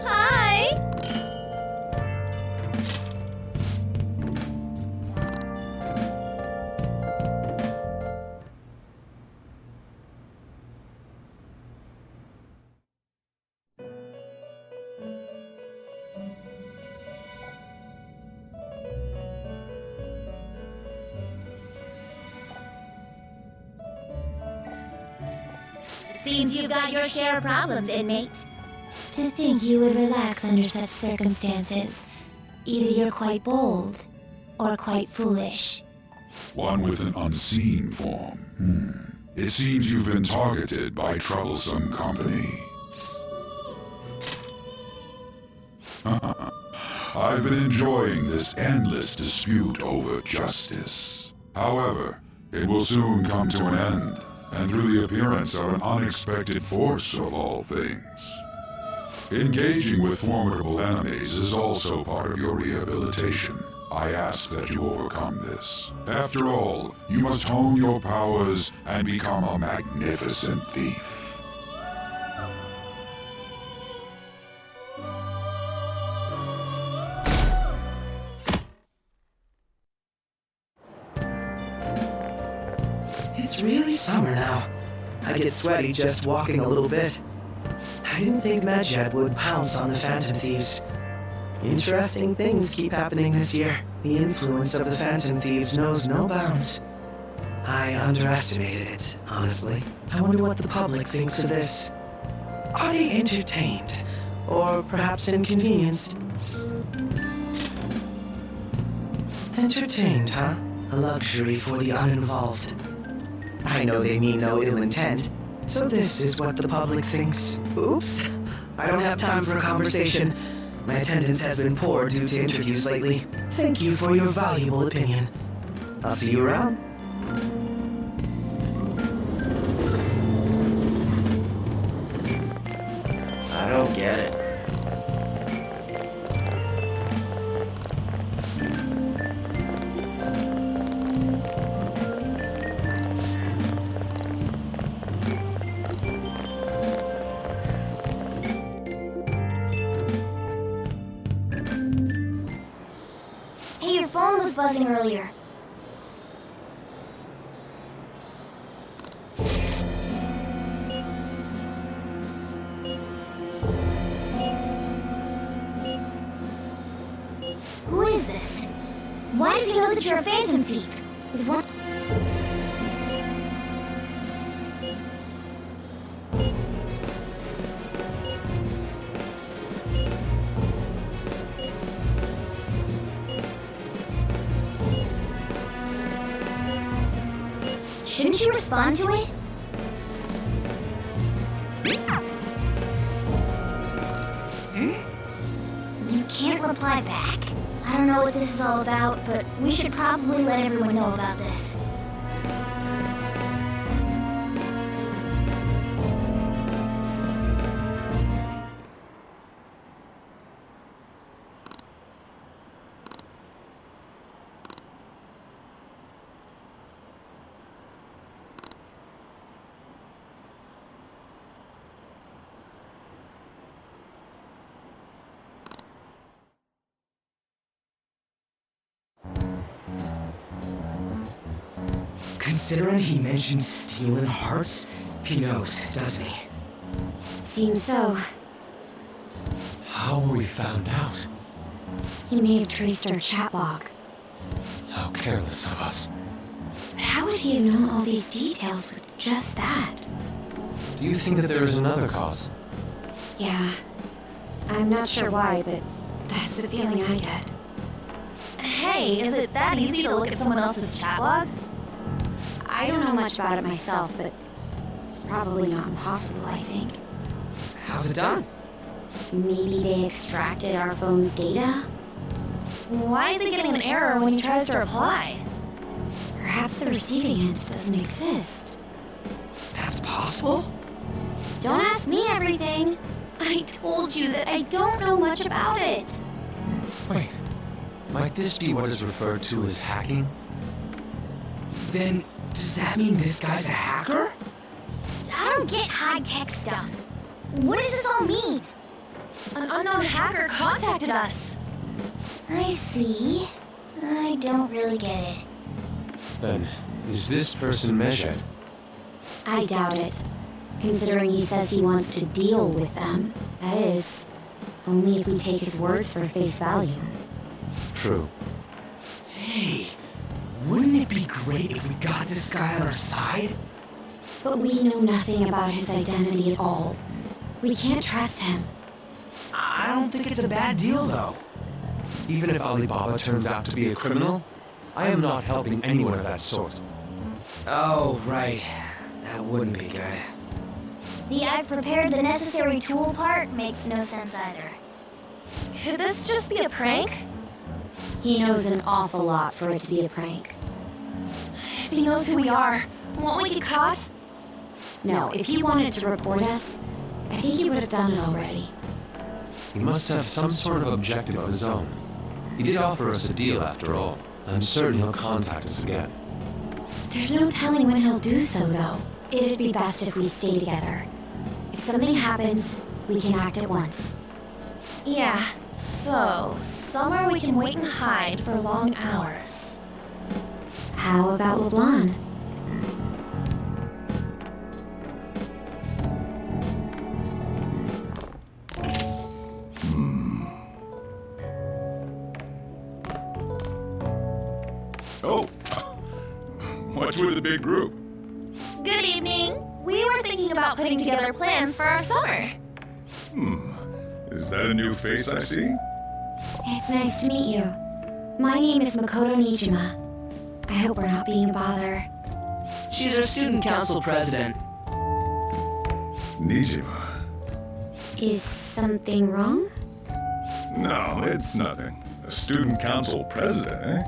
Hi. Seems you've got your share of problems, inmate. To think you would relax under such circumstances. Either you're quite bold, or quite foolish? One with an unseen form. It seems you've been targeted by troublesome company. I've been enjoying this endless dispute over justice. However, it will soon come to an end, and through the appearance of an unexpected force of all things. Engaging with formidable enemies is also part of your rehabilitation. I ask that you overcome this. After all, you must hone your powers and become a magnificent thief. It's really summer now. I get sweaty just walking a little bit. I didn't think Medjed would pounce on the Phantom Thieves. Interesting things keep happening this year. The influence of the Phantom Thieves knows no bounds. I underestimated it, honestly. I wonder what the public thinks of this. Are they entertained? Or perhaps inconvenienced? Entertained, huh? A luxury for the uninvolved. I know they mean no ill intent, so this is what the public thinks. Oops, I don't have time for a conversation. My attendance has been poor due to interviews lately. Thank you for your valuable opinion. I'll see you around. I don't get it. Hey, your phone was buzzing earlier. Who is this? Why does he know that you're a Phantom Thief? Is one... Shouldn't you respond to it? You can't reply back? I don't know what this is all about, but we should probably let everyone know about this. Considering he mentioned stealing hearts, he knows, doesn't he? Seems so. How were we found out? He may have traced our chat log. How careless of us. But how would he have known all these details with just that? Do you think that there is another cause? Yeah. I'm not sure why, but that's the feeling I get. Hey, is it that easy to look at someone else's chat log? I don't know much about it myself, but it's probably not impossible, I think. How's it done? Maybe they extracted our phone's data? Why is he getting an error when he tries to reply? Perhaps the receiving end doesn't exist. That's possible? Don't ask me everything. I told you that I don't know much about it. Wait, might this be what is referred to as hacking? Then, does that mean this guy's a hacker? I don't get high-tech stuff. What does this all mean? An unknown hacker contacted us. I see. I don't really get it. Then, is this person Medjed? I doubt it. Considering he says he wants to deal with them. That is, only if we take his words for face value. True. Hey, wouldn't it be great if we got this guy on our side? But we know nothing about his identity at all. We can't trust him. I don't think it's a bad deal, though. Even if Alibaba turns out to be a criminal, I am not helping anyone of that sort. Oh, right. That wouldn't be good. The I've prepared the necessary tool part makes no sense either. Could this just be a prank? He knows an awful lot for it to be a prank. If he knows who we are, won't we get caught? No, if he wanted to report us, I think he would have done it already. He must have some sort of objective of his own. He did offer us a deal after all. I'm certain he'll contact us again. There's no telling when he'll do so, though. It'd be best if we stay together. If something happens, we can act at once. Yeah, so somewhere we can wait and hide for long hours. How about LeBlanc? Oh, what's with the big group? Good evening. We were thinking about putting together plans for our summer. Is that a new face I see? It's nice to meet you. My name is Makoto Nijima. I hope we're not being a bother. She's our student council president. Nijima. Is something wrong? No, it's nothing. A student council president, eh?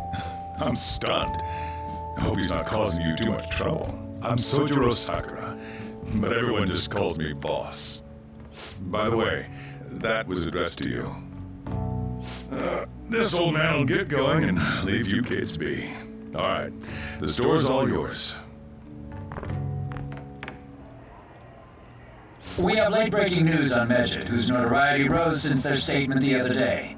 I'm stunned. I hope he's not causing you too much trouble. I'm Sojiro Sakura, but everyone just calls me boss. By the way, that was addressed to you. This old man will get going and leave you kids be. All right, the store's all yours. We have late-breaking news on Medjed, whose notoriety rose since their statement the other day.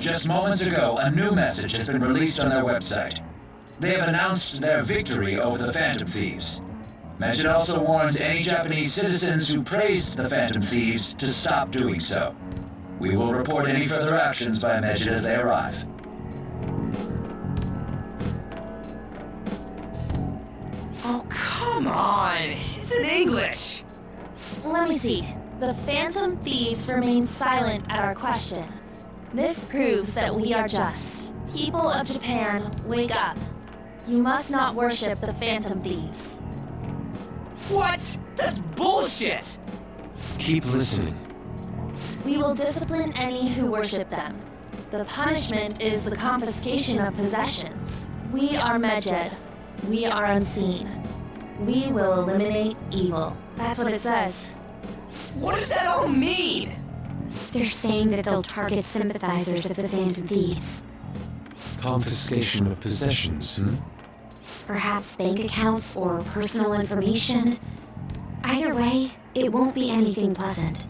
Just moments ago, a new message has been released on their website. They have announced their victory over the Phantom Thieves. Medjed also warns any Japanese citizens who praised the Phantom Thieves to stop doing so. We will report any further actions by Medjed as they arrive. Oh, come on! It's in English! Let me see. The Phantom Thieves remain silent at our question. This proves that we are just. People of Japan, wake up. You must not worship the Phantom Thieves. What? That's bullshit! Keep listening. We will discipline any who worship them. The punishment is the confiscation of possessions. We are Medjed. We are unseen. We will eliminate evil. That's what it says. What does that all mean? They're saying that they'll target sympathizers of the Phantom Thieves. Confiscation of possessions, Perhaps bank accounts or personal information. Either way, it won't be anything pleasant.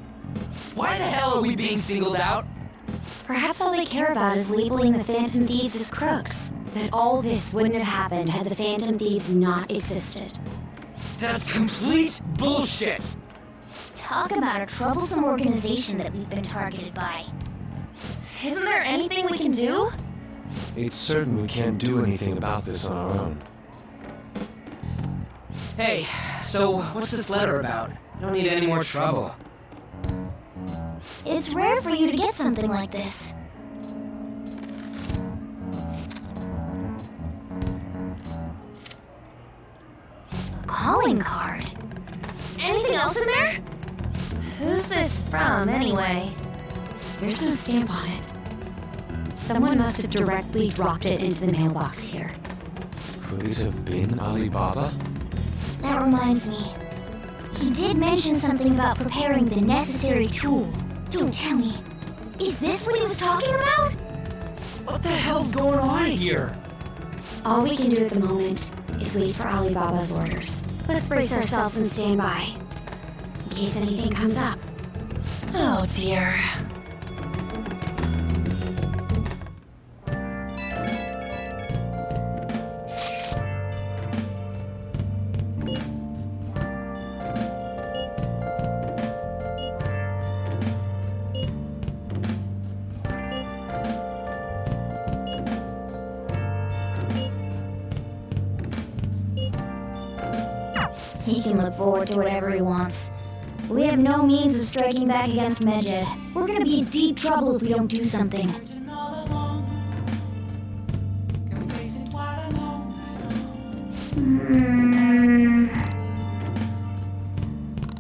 Why the hell are we being singled out? Perhaps all they care about is labeling the Phantom Thieves as crooks. That all this wouldn't have happened had the Phantom Thieves not existed. That's complete bullshit! Talk about a troublesome organization that we've been targeted by. Isn't there anything we can do? It's certain we can't do anything about this on our own. Hey, so what's this letter about? I don't need any more trouble. It's rare for you to get something like this. A calling card. Anything else in there? Who's this from, anyway? There's no stamp on it. Someone must have directly dropped it into the mailbox here. Could it have been Alibaba? That reminds me. He did mention something about preparing the necessary tool. Don't tell me. Is this what he was talking about? What the hell's going on here? All we can do at the moment is wait for Alibaba's orders. Let's brace ourselves and stand by, in case anything comes up. Oh dear. He can look forward to whatever he wants. We have no means of striking back against Medjed. We're gonna be in deep trouble if we don't do something.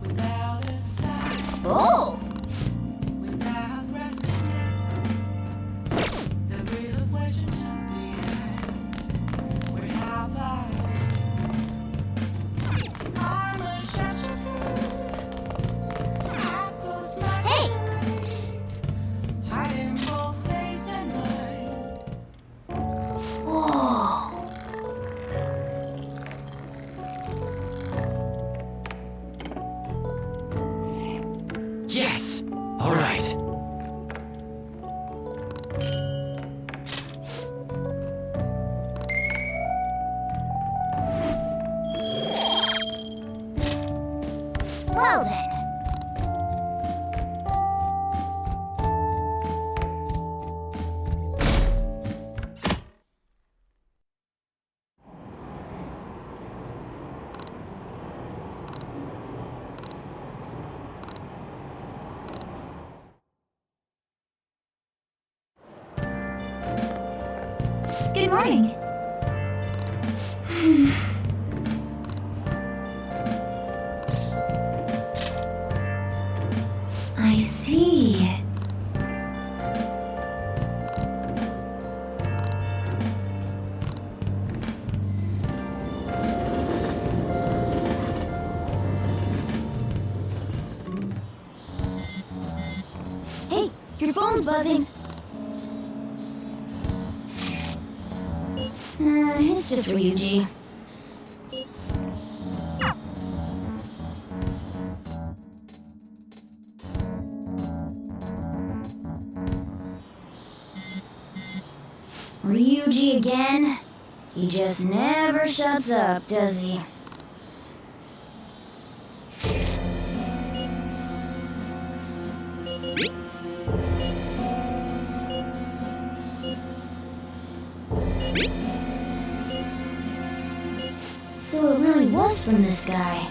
Without a sign, Oh! without resting. The real question to be asked: where have I been? I'm a Hey! hiding both face and mind. Whoa. Yes! Alright. Well then. Good morning. I see. Hey, your phone's buzzing. It's just Ryuji. Ryuji again? He just never shuts up, does he? So it really was from this guy.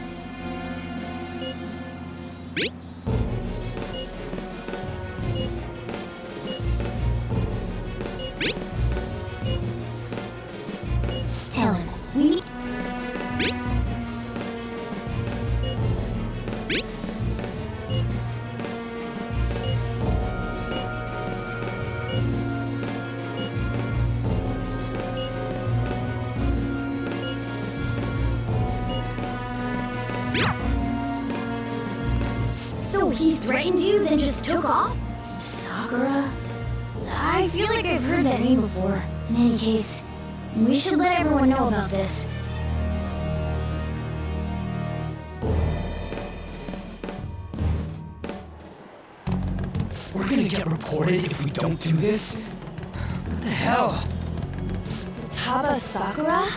Tell him, we... So he threatened you, then just took off? Sakura? I feel like I've heard that name before. In any case, we should let everyone know about this. We're gonna get reported if we don't do this? What the hell? Futaba Sakura?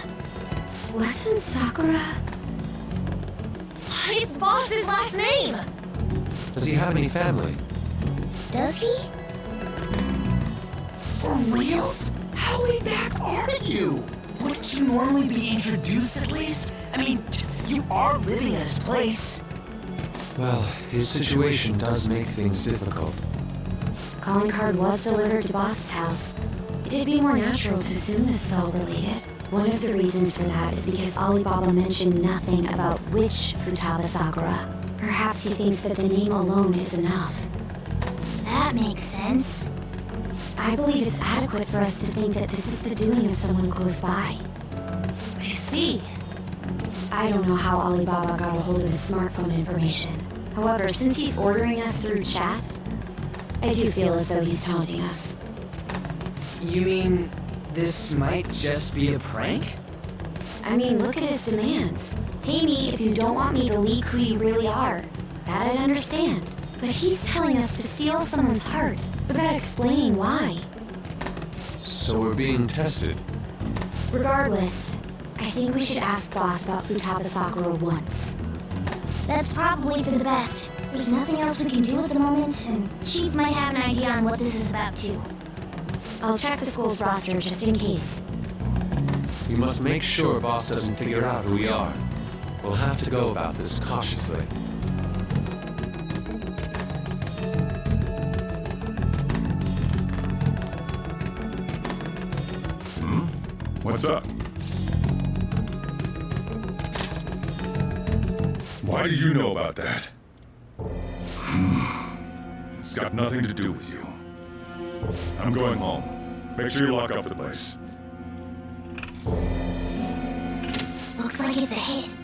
Wasn't Sakura? It's Boss's last name! Does he have any family? Does he? For reals? How laid back are you? Wouldn't you normally be introduced at least? I mean, you are living at his place. Well, his situation does make things difficult. Calling card was delivered to Boss's house. It'd be more natural to assume this is all related. One of the reasons for that is because Alibaba mentioned nothing about which Futaba Sakura. Perhaps he thinks that the name alone is enough. That makes sense. I believe it's adequate for us to think that this is the doing of someone close by. I see. I don't know how Alibaba got a hold of his smartphone information. However, since he's ordering us through chat, I do feel as though he's taunting us. You mean this might just be a prank? I mean, look at his demands. Pay me if you don't want me to leak who you really are. That I'd understand. But he's telling us to steal someone's heart without explaining why. So we're being tested. Regardless, I think we should ask Boss about Futaba Sakura once. That's probably for the best. There's nothing else we can do at the moment, and Chief might have an idea on what this is about too. I'll check the school's roster just in case. We must make sure Boss doesn't figure out who we are. We'll have to go about this cautiously. What's up? Why do you know about that? It's got nothing to do with you. I'm going home. Make sure you lock up the place. Looks like it's a hit.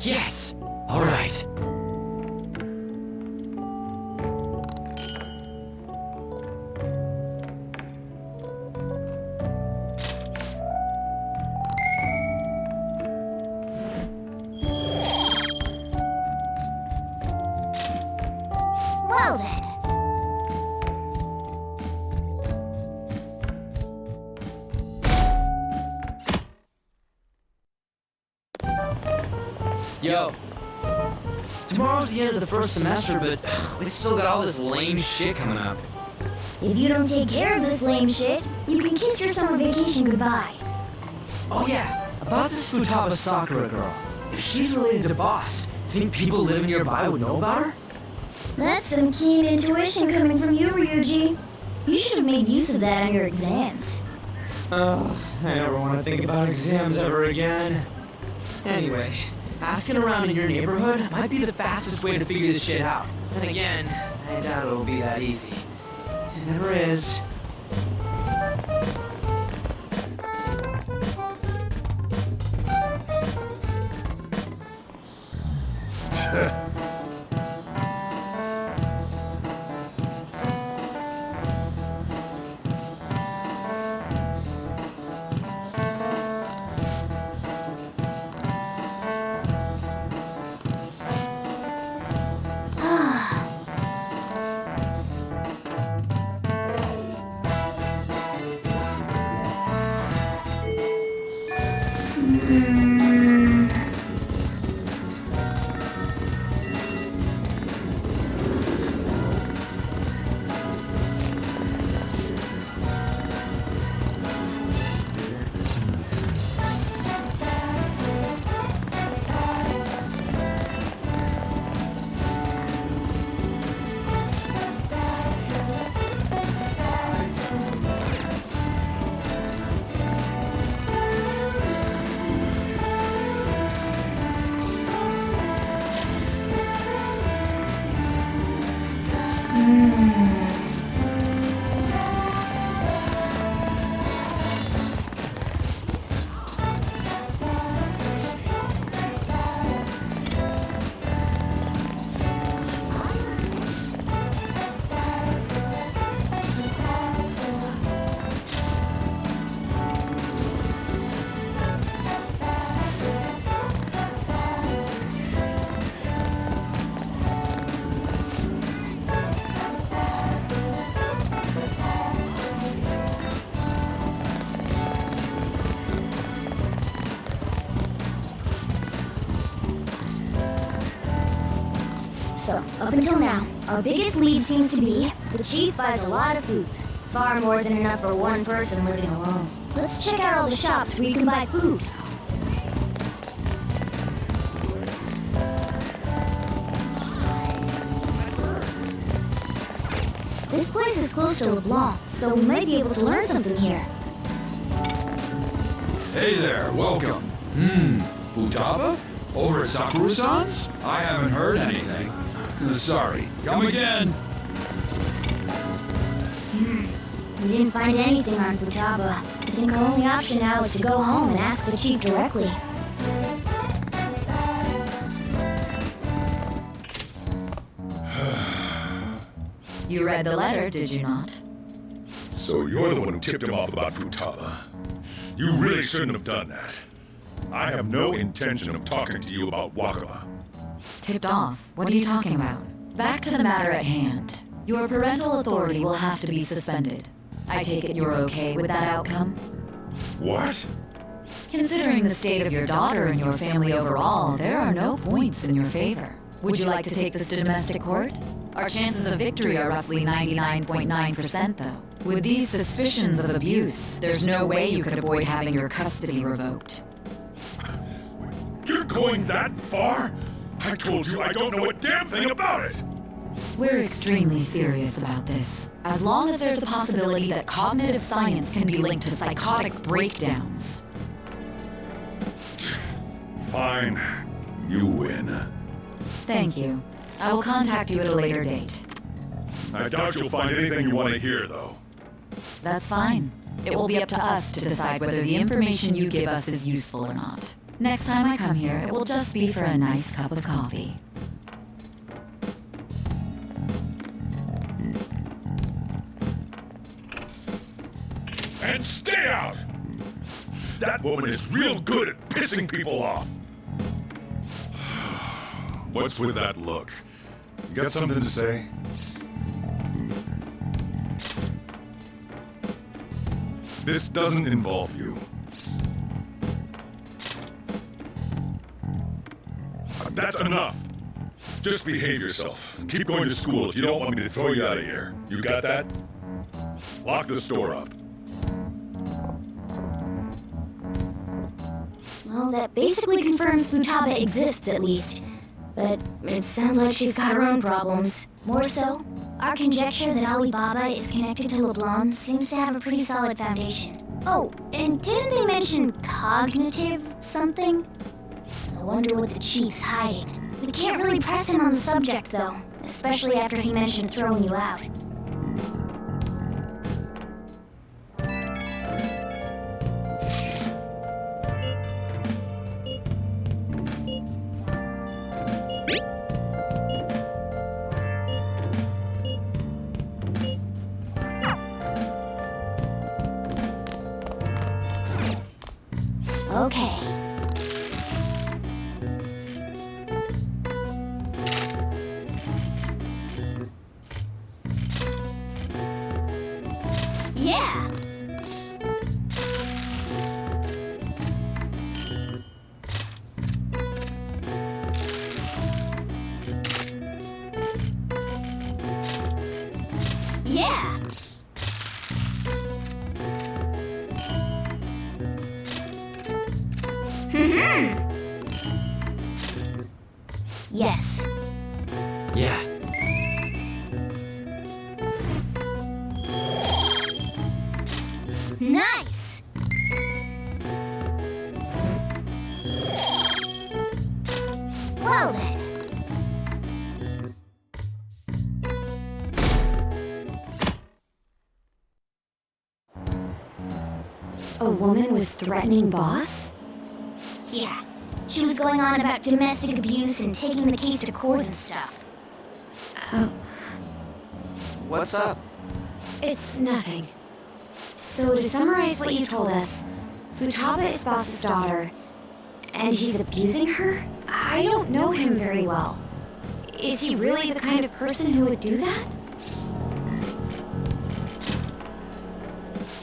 Yes! All right. Well then. Yo. Tomorrow's the end of the first semester, but we still got all this lame shit coming up. If you don't take care of this lame shit, you can kiss your summer vacation goodbye. Oh yeah, about this Futaba Sakura girl. If she's related to Boss, think people living nearby would know about her? That's some keen intuition coming from you, Ryuji. You should have made use of that on your exams. Oh, I never want to think about exams ever again. Anyway, asking around in your neighborhood might be the fastest way to figure this shit out. And again, I doubt it'll be that easy. It never is. So, up until now, our biggest lead seems to be the chief buys a lot of food. Far more than enough for one person living alone. Let's check out all the shops where you can buy food. This place is close to LeBlanc, so we might be able to learn something here. Hey there, welcome. Futaba? Over at Sakura-san's? I haven't heard anything. Sorry, come again. We didn't find anything on Futaba. I think our only option now is to go home and ask the chief directly. You read the letter, did you not? So you're the one who tipped him off about Futaba. You really shouldn't have done that. I have no intention of talking to you about Wakaba. Tipped off? What are you talking about? Back to the matter at hand. Your parental authority will have to be suspended. I take it you're okay with that outcome? What? Considering the state of your daughter and your family overall, there are no points in your favor. Would you like to take this to domestic court? Our chances of victory are roughly 99.9% though. With these suspicions of abuse, there's no way you could avoid having your custody revoked. You're going that far? I told you I don't know a damn thing about it! We're extremely serious about this. As long as there's a possibility that cognitive science can be linked to psychotic breakdowns. Fine. You win. Thank you. I will contact you at a later date. I doubt you'll find anything you want to hear, though. That's fine. It will be up to us to decide whether the information you give us is useful or not. Next time I come here, it will just be for a nice cup of coffee. And stay out! That woman is real good at pissing people off. What's with that look? You got something to say? This doesn't involve you. That's enough. Just behave yourself. Keep going to school if you don't want me to throw you out of here. You got that? Lock the store up. Well, that basically confirms Futaba exists, at least. But it sounds like she's got her own problems. More so, our conjecture that Alibaba is connected to LeBlanc seems to have a pretty solid foundation. Oh, and didn't they mention cognitive something? I wonder what the chief's hiding. We can't really press him on the subject, though, especially after he mentioned throwing you out. Okay. Yeah. Yeah. Yes. Yeah. Nice. Well then. A woman was threatening Boss? Yeah. She was going on about domestic abuse and taking the case to court and stuff. What's up? It's nothing. So to summarize what you told us, Futaba is Boss's daughter, and he's abusing her? I don't know him very well. Is he really the kind of person who would do that?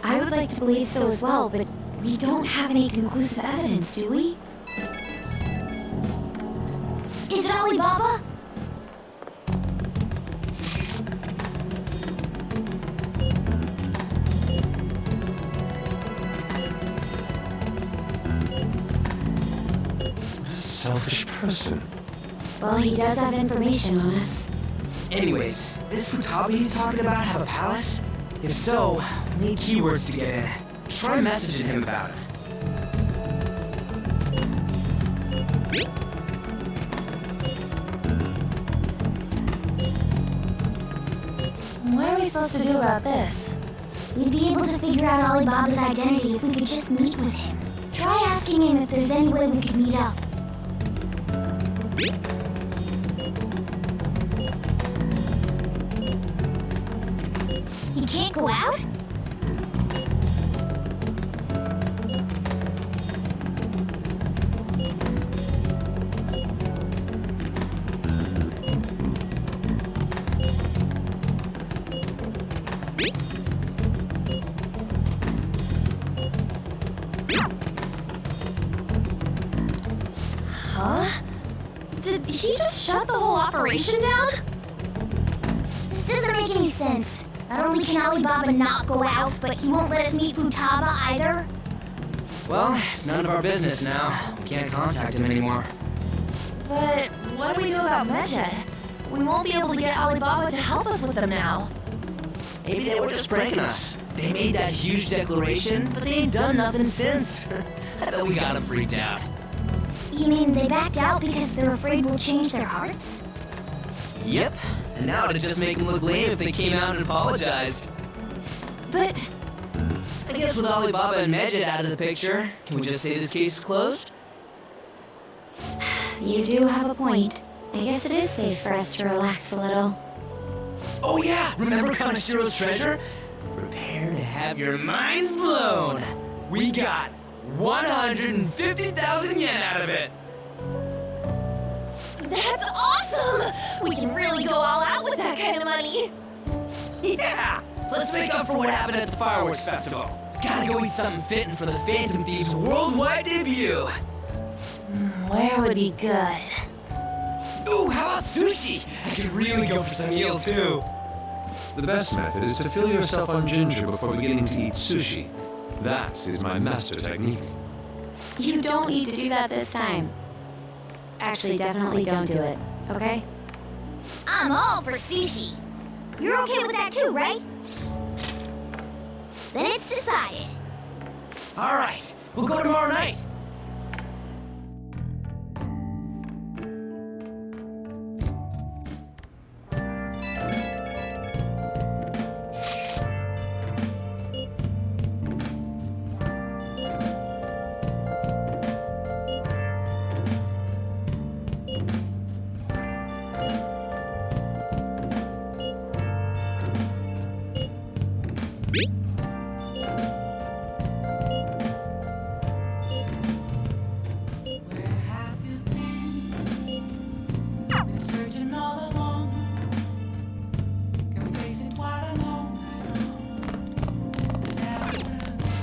I would like to believe so as well, but we don't have any conclusive evidence, do we? Is it Alibaba? What a selfish person. Well, he does have information on us. Anyways, this Futaba he's talking about have a palace? If so, we need keywords to get in. Try messaging him about it. What are we supposed to do about this? We'd be able to figure out Alibaba's identity if we could just meet with him. Try asking him if there's any way we could meet up. He can't go out? Huh? Did he just shut the whole operation down? This doesn't make any sense. Not only can Alibaba not go out, but he won't let us meet Futaba either. Well, it's none of our business now. Can't contact him anymore. But what do we do about Medjed? We won't be able to get Alibaba to help us with them now. Maybe they were just pranking us. They made that huge declaration, but they ain't done nothing since. I bet we got them freaked out. You mean they backed out because they're afraid we'll change their hearts? Yep. And now it'd just make them look lame if they came out and apologized. But I guess with Alibaba and Medjed out of the picture, can we just say this case is closed? You do have a point. I guess it is safe for us to relax a little. Oh yeah, remember Kanashiro's treasure? Prepare to have your minds blown. We got 150,000 yen out of it. that's awesome! We can really go all out with that kind of money. Yeah, let's make up for what happened at the fireworks festival. Gotta go eat something fitting for the Phantom Thieves' worldwide debut. Where would be good? Ooh, how about sushi? I could really go for some eel too. The best method is to fill yourself on ginger before beginning to eat sushi. That is my master technique. You don't need to do that this time. Actually, definitely don't do it, okay? I'm all for sushi. You're okay with that too, right? Then it's decided. All right, we'll go tomorrow night.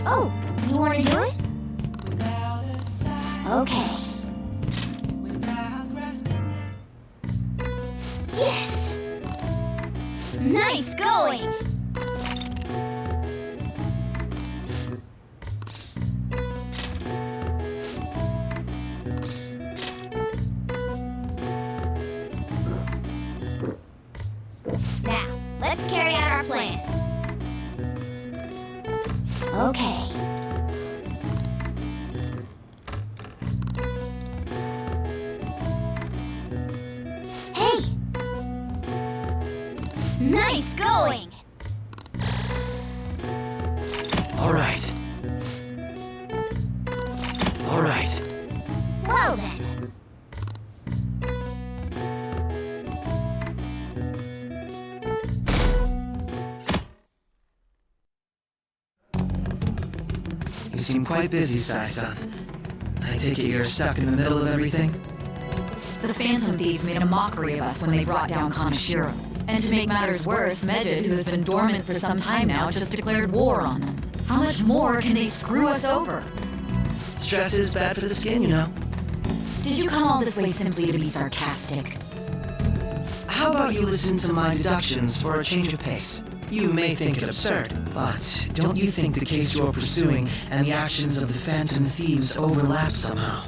Oh, you want to do it? Okay. Yes! Nice going! Now, let's carry out our plan. Okay. Hey! Nice going! All right. All right. Well then. You seem quite busy, Sai-san. I take it you're stuck in the middle of everything? The Phantom Thieves made a mockery of us when they brought down Kanashiro. And to make matters worse, Medjed, who has been dormant for some time now, just declared war on them. How much more can they screw us over? Stress is bad for the skin, you know. Did you come all this way simply to be sarcastic? How about you listen to my deductions for a change of pace? You may think it absurd, but don't you think the case you're pursuing and the actions of the Phantom Thieves overlap somehow?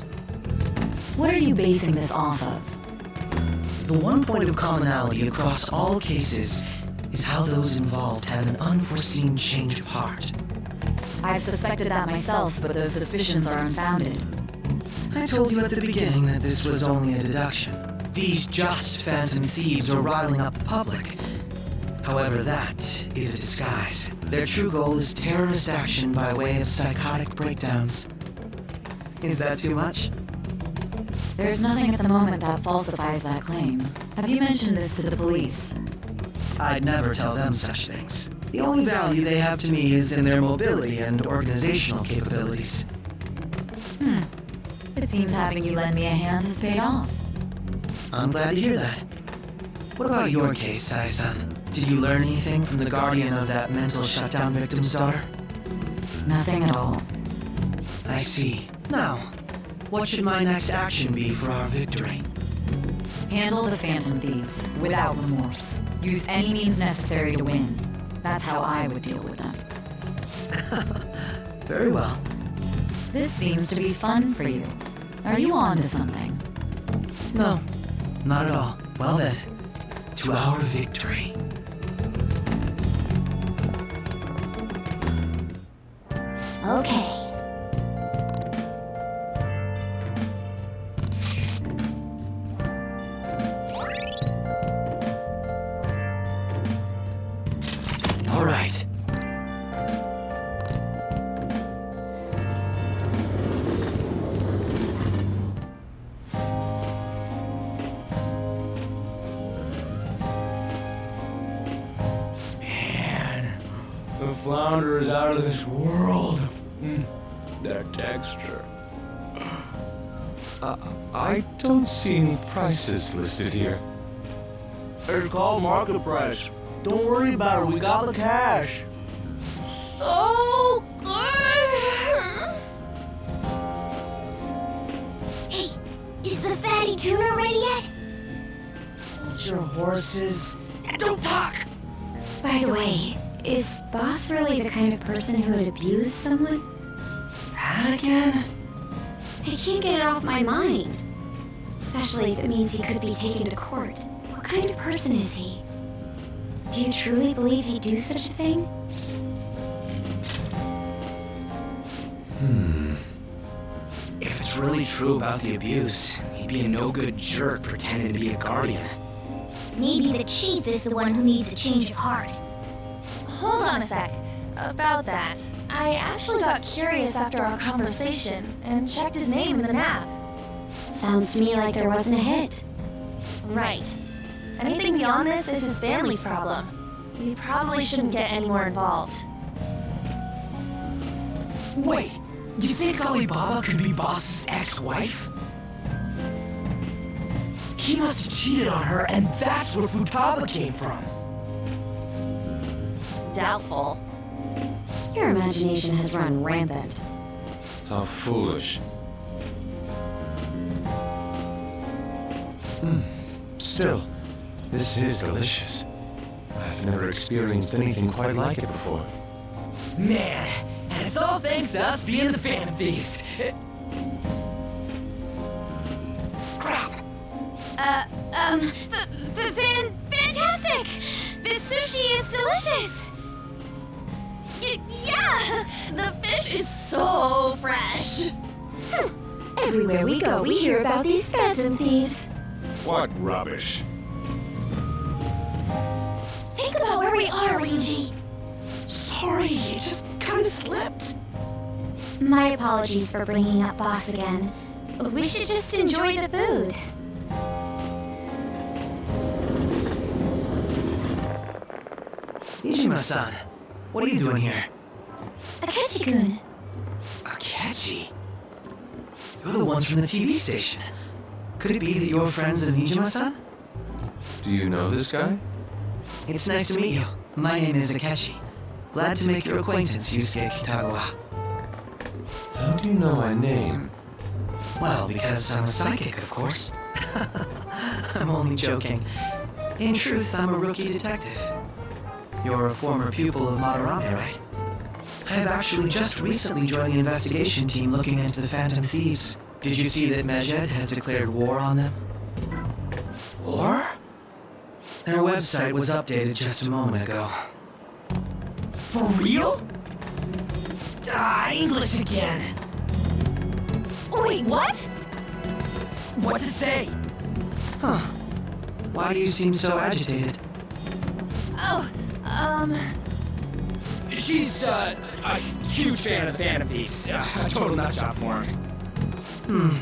What are you basing this off of? The one point of commonality across all cases is how those involved had an unforeseen change of heart. I've suspected that myself, but those suspicions are unfounded. I told you at the beginning that this was only a deduction. These just Phantom Thieves are riling up the public. However, that is a disguise. Their true goal is terrorist action by way of psychotic breakdowns. Is that too much? There's nothing at the moment that falsifies that claim. Have you mentioned this to the police? I'd never tell them such things. The only value they have to me is in their mobility and organizational capabilities. It seems having you lend me a hand has paid off. I'm glad to hear that. What about your case, Sai-san? Did you learn anything from the guardian of that mental shutdown victim's daughter? Nothing at all. I see. Now, what should my next action be for our victory? Handle the Phantom Thieves without remorse. Use any means necessary to win. That's how I would deal with them. Very well. This seems to be fun for you. Are you on to something? No, not at all. Well then, to our victory. Okay. All right. The flounder is out of this world. That texture. I don't see any prices listed here. It's called market price. Don't worry about it, we got the cash. So good! Hey, is the fatty tuna ready yet? Hold your horses and don't talk. By the way, is Boss really the kind of person who would abuse someone? That again? I can't get it off my mind. Especially if it means he could be taken to court. What kind of person is he? Do you truly believe he'd do such a thing? If it's really true about the abuse, he'd be a no-good jerk pretending to be a guardian. Maybe the chief is the one who needs a change of heart. Hold on a sec. About that, I actually got curious after our conversation and checked his name in the nav. Sounds to me like there wasn't a hit. Right. Anything beyond this is his family's problem. We probably shouldn't get any more involved. Wait, do you think Alibaba could be Boss's ex-wife? He must have cheated on her, and that's where Futaba came from. Doubtful. Your imagination has run rampant. How foolish. Still, this is delicious. I've never experienced anything quite like it before. Man, and it's all thanks to us being the Phantom Thieves. Crap! Fantastic! This sushi is delicious! Yeah! The fish is so fresh! Everywhere we go, we hear about these Phantom Thieves. What rubbish. Think about where we are, Ryuji. Sorry, it just kind of slipped. My apologies for bringing up Boss again. We should just enjoy the food. Ijima-san, what are you doing here? Akechi-kun. Akechi? You're the ones from the TV station. Could it be that you're friends of Ijima-san? Do you know this guy? It's nice to meet you. My name is Akechi. Glad to make your acquaintance, Yusuke Kitagawa. How do you know my name? Well, because I'm a psychic, of course. I'm only joking. In truth, I'm a rookie detective. You're a former pupil of Madarame, right? I have actually just recently joined the investigation team looking into the Phantom Thieves. Did you see that Medjed has declared war on them? War? Their website was updated just a moment ago. For real? English again. Wait, what? What's it say? Huh. Why do you seem so agitated? Oh, She's, a huge fan of the Phantom Thieves. A total nutjob for him.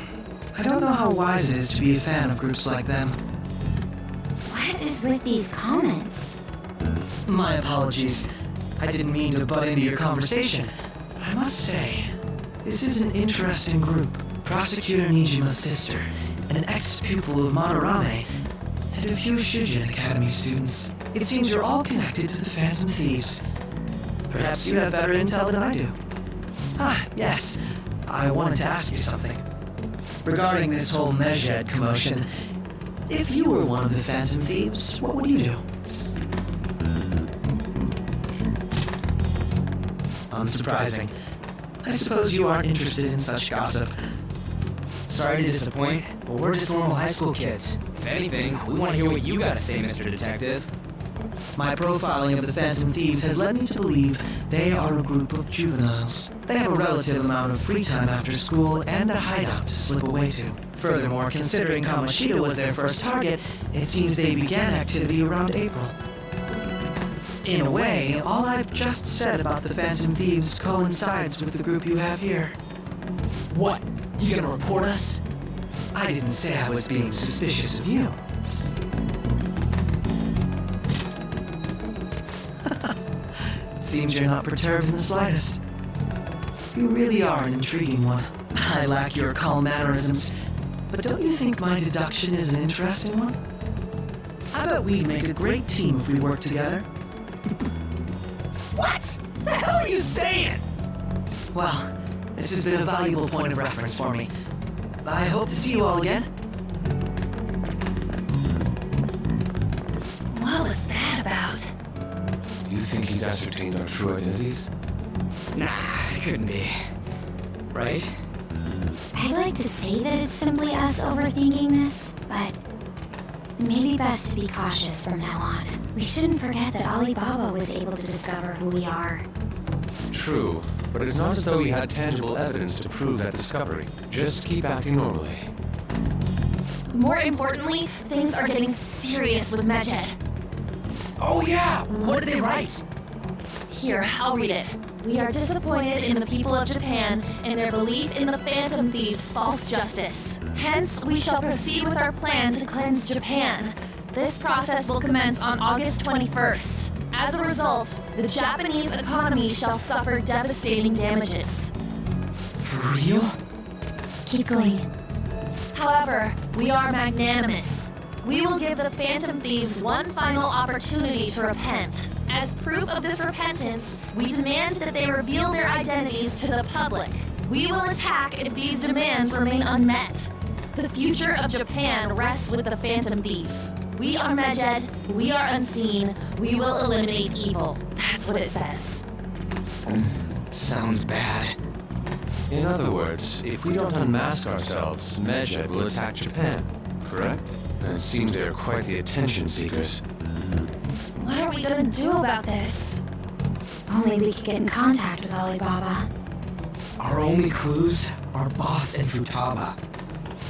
I don't know how wise it is to be a fan of groups like them. What is with these comments? My apologies. I didn't mean to butt into your conversation, but I must say, this is an interesting group. Prosecutor Nijima's sister and an ex-pupil of Madarame. and a few Shujin Academy students. It seems you're all connected to the Phantom Thieves. Perhaps you have better intel than I do. Ah, yes. I wanted to ask you something. Regarding this whole Mejed commotion, if you were one of the Phantom Thieves, what would you do? Unsurprising. I suppose you aren't interested in such gossip. Sorry to disappoint, but we're just normal high school kids. If anything, we want to hear what you got to say, Mr. Detective. My profiling of the Phantom Thieves has led me to believe they are a group of juveniles. They have a relative amount of free time after school and a hideout to slip away to. Furthermore, considering Kamoshida was their first target, it seems they began activity around April. In a way, all I've just said about the Phantom Thieves coincides with the group you have here. What? You gonna report us? I didn't say I was being suspicious of you. Seems you're not perturbed in the slightest. You really are an intriguing one. I lack your calm mannerisms, but don't you think my deduction is an interesting one? I bet we'd make a great team if we worked together. What? The hell are you saying? Well, this has been a valuable point of reference for me. I hope to see you all again. What was that about? Do you think he's ascertained our true identities? Nah, it couldn't be. Right? I'd like to say that it's simply us overthinking this, but it may be best to be cautious from now on. We shouldn't forget that Alibaba was able to discover who we are. True, but it's not as though he had tangible evidence to prove that discovery. Just keep acting normally. More importantly, things are getting serious with Mejed. Oh yeah, what did they write? Here, I'll read it. We are disappointed in the people of Japan and their belief in the Phantom Thieves' false justice. Hence, we shall proceed with our plan to cleanse Japan. This process will commence on August 21st. As a result, the Japanese economy shall suffer devastating damages. For real? Keep going. However, we are magnanimous. We will give the Phantom Thieves one final opportunity to repent. As proof of this repentance, we demand that they reveal their identities to the public. We will attack if these demands remain unmet. The future of Japan rests with the Phantom Thieves. We are Mejed, we are unseen, we will eliminate evil. That's what it says. Sounds bad. In other words, if we don't unmask ourselves, Mejed will attack Japan, correct? And it seems they're quite the attention seekers. What are we gonna do about this? Only we could get in contact with Alibaba. Our only clues are Boss and Futaba.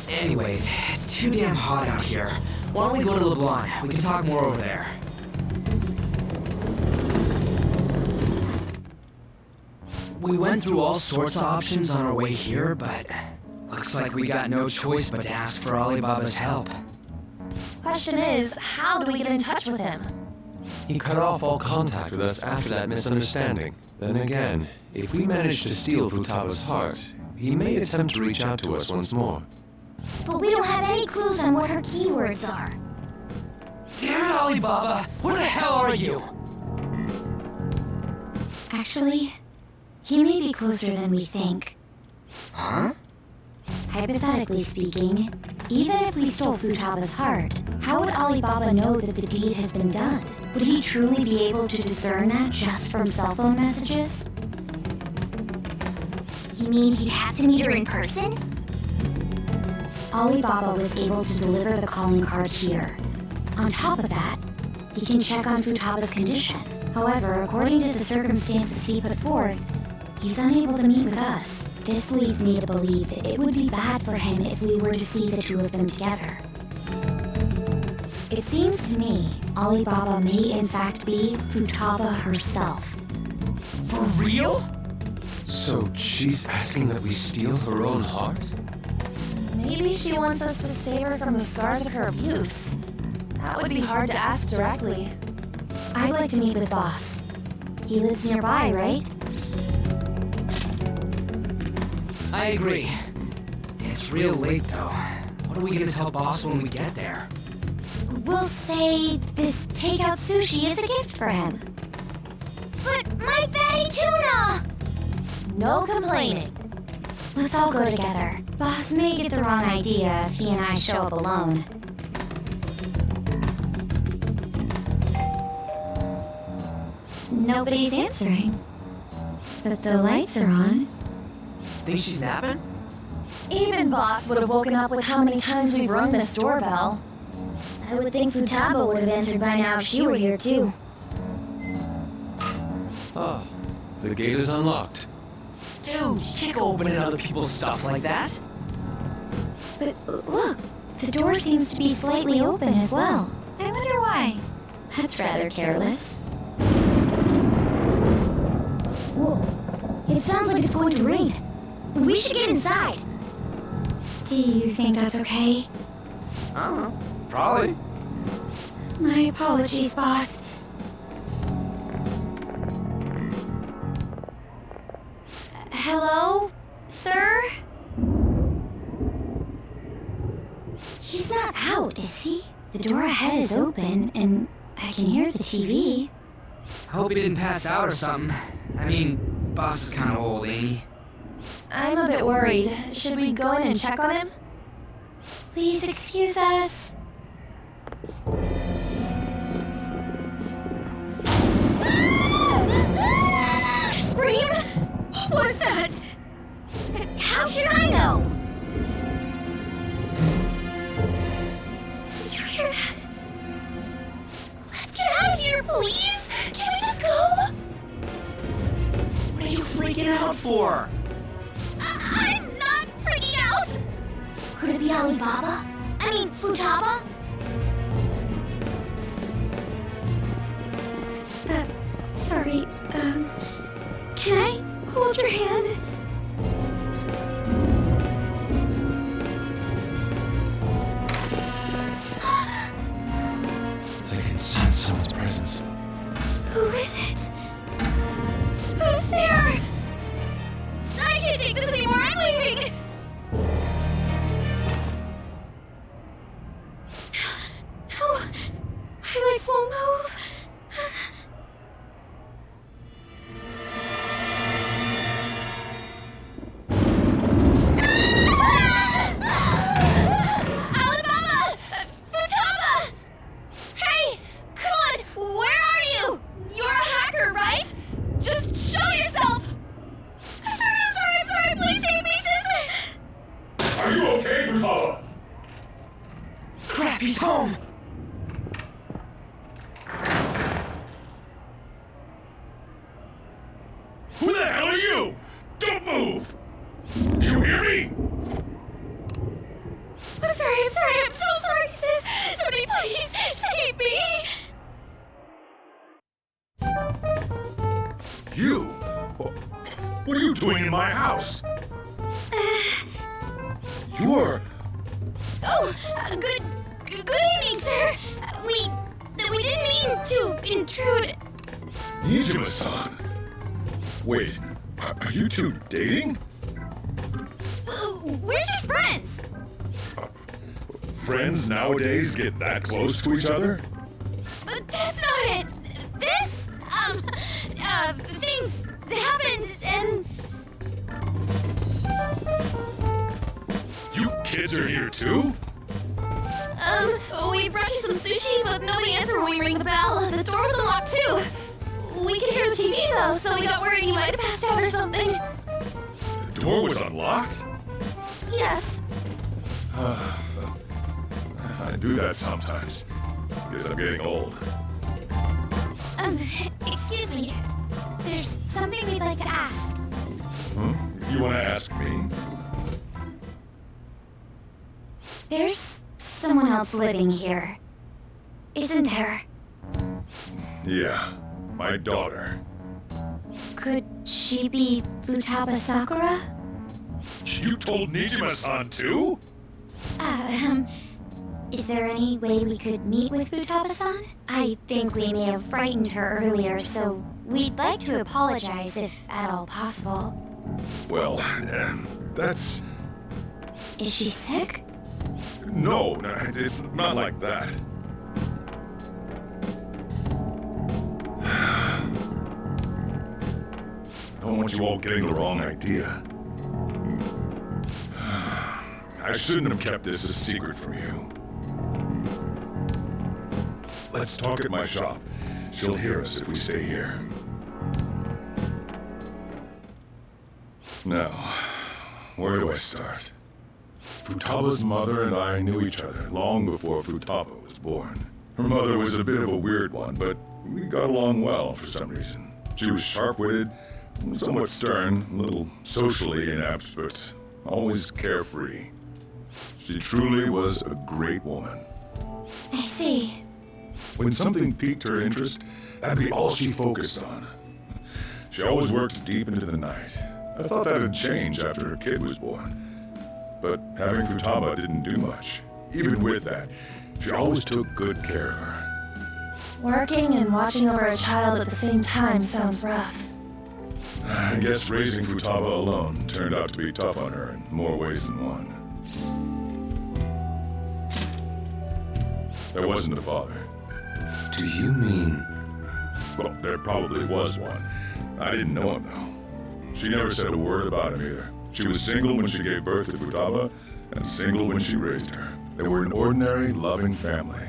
Anyways, it's too damn hot out here. Why don't we go to LeBlanc? We can talk more over there. We went through all sorts of options on our way here, but looks like we got no choice but to ask for Alibaba's help. Question is, how do we get in touch with him? He cut off all contact with us after that misunderstanding. Then again, if we manage to steal Futaba's heart, he may attempt to reach out to us once more. But we don't have any clues on what her keywords are. Damn it, Alibaba! Where the hell are you? Actually, he may be closer than we think. Huh? Hypothetically speaking, even if we stole Futaba's heart, how would Alibaba know that the deed has been done? Would he truly be able to discern that just from cell phone messages? You mean he'd have to meet her in person? Alibaba was able to deliver the calling card here. On top of that, he can check on Futaba's condition. However, according to the circumstances he put forth, he's unable to meet with us. This leads me to believe that it would be bad for him if we were to see the two of them together. It seems to me Alibaba may in fact be Futaba herself. For real? So she's asking that we steal her own heart? Maybe she wants us to save her from the scars of her abuse. That would be hard to ask directly. I'd like to meet with Boss. He lives nearby, right? I agree. It's real late though. What are we gonna tell Boss when we get there? we'll say this takeout sushi is a gift for him. But my fatty tuna! No complaining. Let's all go together. Boss may get the wrong idea if he and I show up alone. Nobody's answering. But the lights are on. Think she's napping? Even Boss would have woken up with how many times we've rung this doorbell. I would think Futaba would have answered by now if she were here too. Ah, the gate is unlocked. Dude, you can't go opening other people's stuff like that. But look, the door seems to be slightly open as well. I wonder why. That's rather careless. Whoa, it sounds like it's going to rain. We should get inside. Do you think that's okay? I don't know. Probably. My apologies, boss. Hello, sir? He's not out, is he? The door ahead is open, and I can hear the TV. I hope he didn't pass out or something. I mean, Boss is kind of old, ain't he? I'm a bit worried. Should we go in and check on him? Please excuse us. Scream? What was that? How should I know? Did you hear that? Let's get out of here, please. Can we just go? What are you freaking out for? I'm not freaking out. Could it be Alibaba? I mean, Futaba? Sorry, can I hold your hand? I can sense someone's presence. Who is it? Who's there? I can't take this anymore, I'm leaving! No, my legs won't move. Alibaba! Futaba! Hey, come on, where are you? You're a hacker, right? Just show yourself! I'm sorry, please save me, sis! Are you okay, Futaba? Crap, he's home! Who the hell are you? Don't move! You hear me? I'm so sorry, sis! Somebody please save me! You? What are you doing in my house? You're... Oh, good evening, sir! We didn't mean to intrude. Nijima-san. Wait, are you two dating? We're just friends! Friends nowadays get that close to each other? But that's not it! This, things happened and... You kids are here too? We brought you some sushi, but nobody answered when we rang the bell. The door was unlocked too. We could hear the TV though, so we got worried you might have passed out or something. The door was unlocked? Yes. I do that sometimes. Guess I'm getting old. Excuse me. There's something we'd like to ask. You want to ask me? There's someone else living here, isn't there? Yeah, my daughter. Could she be Futaba Sakura? You told Nijima-san too? Is there any way we could meet with Futaba-san? I think we may have frightened her earlier, so we'd like to apologize if at all possible. Well, that's... Is she sick? No, it's not like that. don't want you all getting the wrong idea. I shouldn't have kept this a secret from you. Let's talk at my shop. She'll hear us if we stay here. Now, where do I start? Futaba's mother and I knew each other long before Futaba was born. Her mother was a bit of a weird one, but we got along well for some reason. She was sharp-witted, somewhat stern, a little socially inept, but always carefree. She truly was a great woman. I see. When something piqued her interest, that'd be all she focused on. She always worked deep into the night. I thought that'd change after her kid was born. But having Futaba didn't do much. Even with that, she always took good care of her. Working and watching over a child at the same time sounds rough. I guess raising Futaba alone turned out to be tough on her in more ways than one. There wasn't a father. Do you mean... Well, there probably was one. I didn't know him, though. She never said a word about him either. She was single when she gave birth to Futaba, and single when she raised her. They were an ordinary, loving family.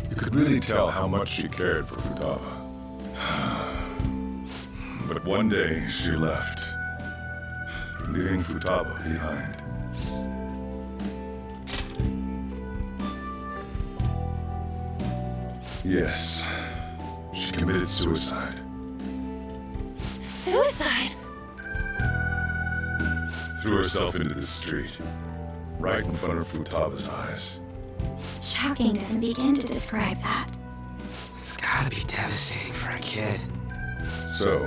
You could really tell how much she cared for Futaba. But one day, she left, leaving Futaba behind. Yes, she committed suicide. Suicide? Threw herself into the street, right in front of Futaba's eyes. Shocking doesn't begin to describe that. It's gotta be devastating for a kid. So,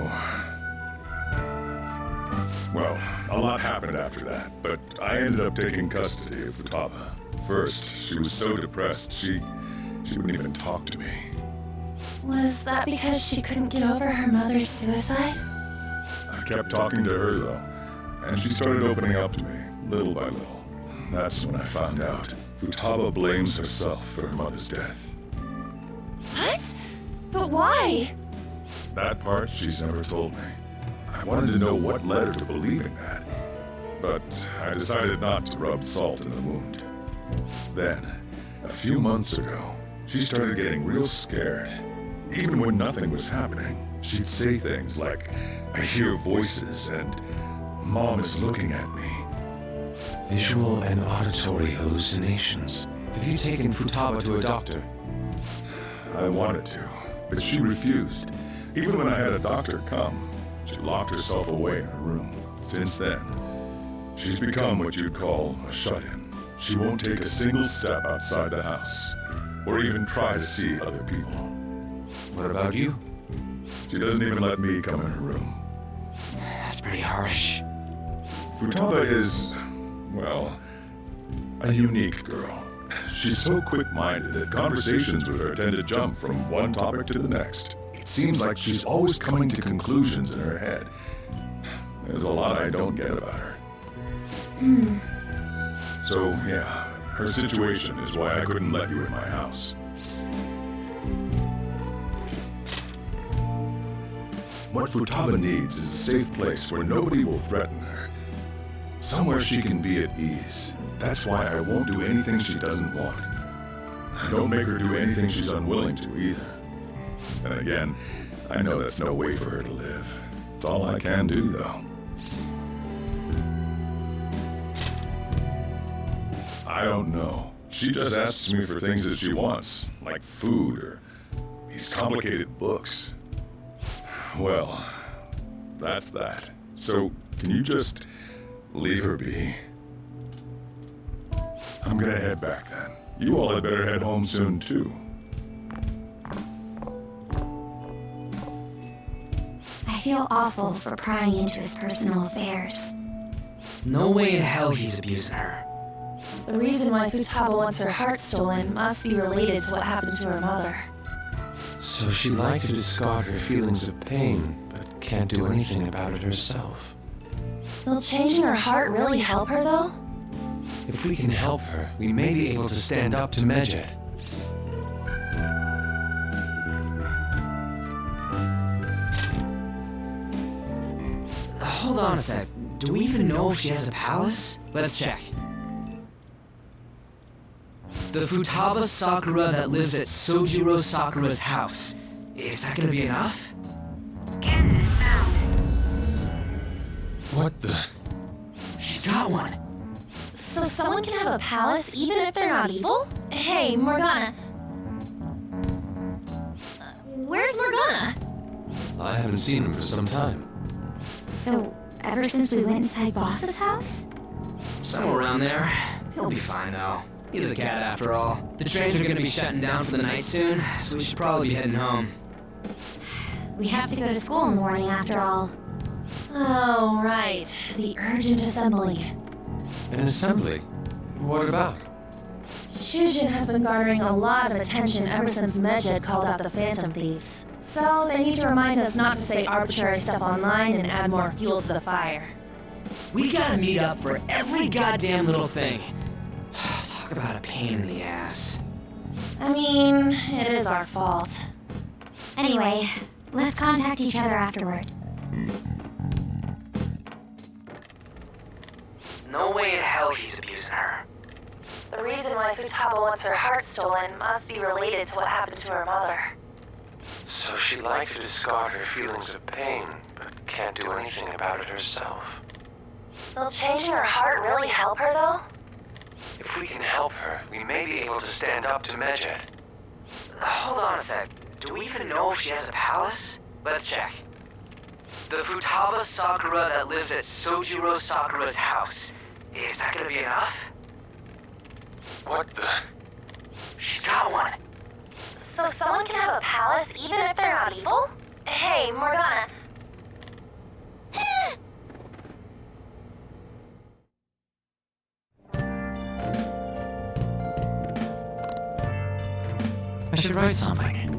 well, a lot happened after that, but I ended up taking custody of Futaba. First, she was so depressed, she wouldn't even talk to me. Was that because she couldn't get over her mother's suicide? I kept talking to her, though, and she started opening up to me, little by little. That's when I found out. Futaba blames herself for her mother's death. What? But why? That part she's never told me. I wanted to know what led her to believing that, but I decided not to rub salt in the wound. Then, a few months ago, she started getting real scared. Even when nothing was happening, she'd say things like, "I hear voices," and "Mom is looking at me." Visual and auditory hallucinations. Have you taken Futaba to a doctor? I wanted to, but she refused. Even when I had a doctor come, she locked herself away in her room. Since then, she's become what you'd call a shut-in. She won't take a single step outside the house, or even try to see other people. What about you? She doesn't even let me come in her room. That's pretty harsh. Futaba is, well, a unique girl. She's so quick-minded that conversations with her tend to jump from one topic to the next. It seems like she's always coming to conclusions in her head. There's a lot I don't get about her. So, yeah, her situation is why I couldn't let you in my house. What Futaba needs is a safe place where nobody will threaten her. Somewhere she can be at ease. That's why I won't do anything she doesn't want. I don't make her do anything she's unwilling to either. And again, I know that's no way for her to live. It's all I can do, though. I don't know. She just asks me for things that she wants, like food or these complicated books. Well, that's that. So, can you just leave her be? I'm gonna head back then. You all had better head home soon, too. I feel awful for prying into his personal affairs. No way in hell he's abusing her. The reason why Futaba wants her heart stolen must be related to what happened to her mother. So she'd like to discard her feelings of pain, but can't do anything about it herself. Will changing her heart really help her, though? If we can help her, we may be able to stand up to Medjed. Hold on a sec. Do we even know if she has a palace? Let's check. The Futaba Sakura that lives at Sojiro Sakura's house. Is that gonna be enough? What the? She's got one. So someone can have a palace even if they're not evil? Hey, Morgana. Where's Morgana? I haven't seen him for some time. So, ever since we went inside Boss's house? Somewhere around there. He'll be fine though. He's a cat after all. The trains are gonna be shutting down for the night soon, so we should probably be heading home. We have to go to school in the morning after all. Oh, right. The urgent assembly. An assembly? What about? Shujin has been garnering a lot of attention ever since Medjed called out the Phantom Thieves. So they need to remind us not to say arbitrary stuff online and add more fuel to the fire. We gotta meet up for every goddamn little thing. Talk about a pain in the ass. I mean, it is our fault. Anyway, let's contact each other afterward. No way in hell he's abusing her. The reason why Futaba wants her heart stolen must be related to what happened to her mother. So she'd like to discard her feelings of pain, but can't do anything about it herself. Will changing her heart really help her, though? If we can help her, we may be able to stand up to Medjed. Hold on a sec. Do we even know if she has a palace? Let's check. The Futaba Sakura that lives at Sojiro Sakura's house. Is that gonna be enough? What the? She's got one. So someone can have a palace even if they're not evil? Hey, Morgana. I should write something.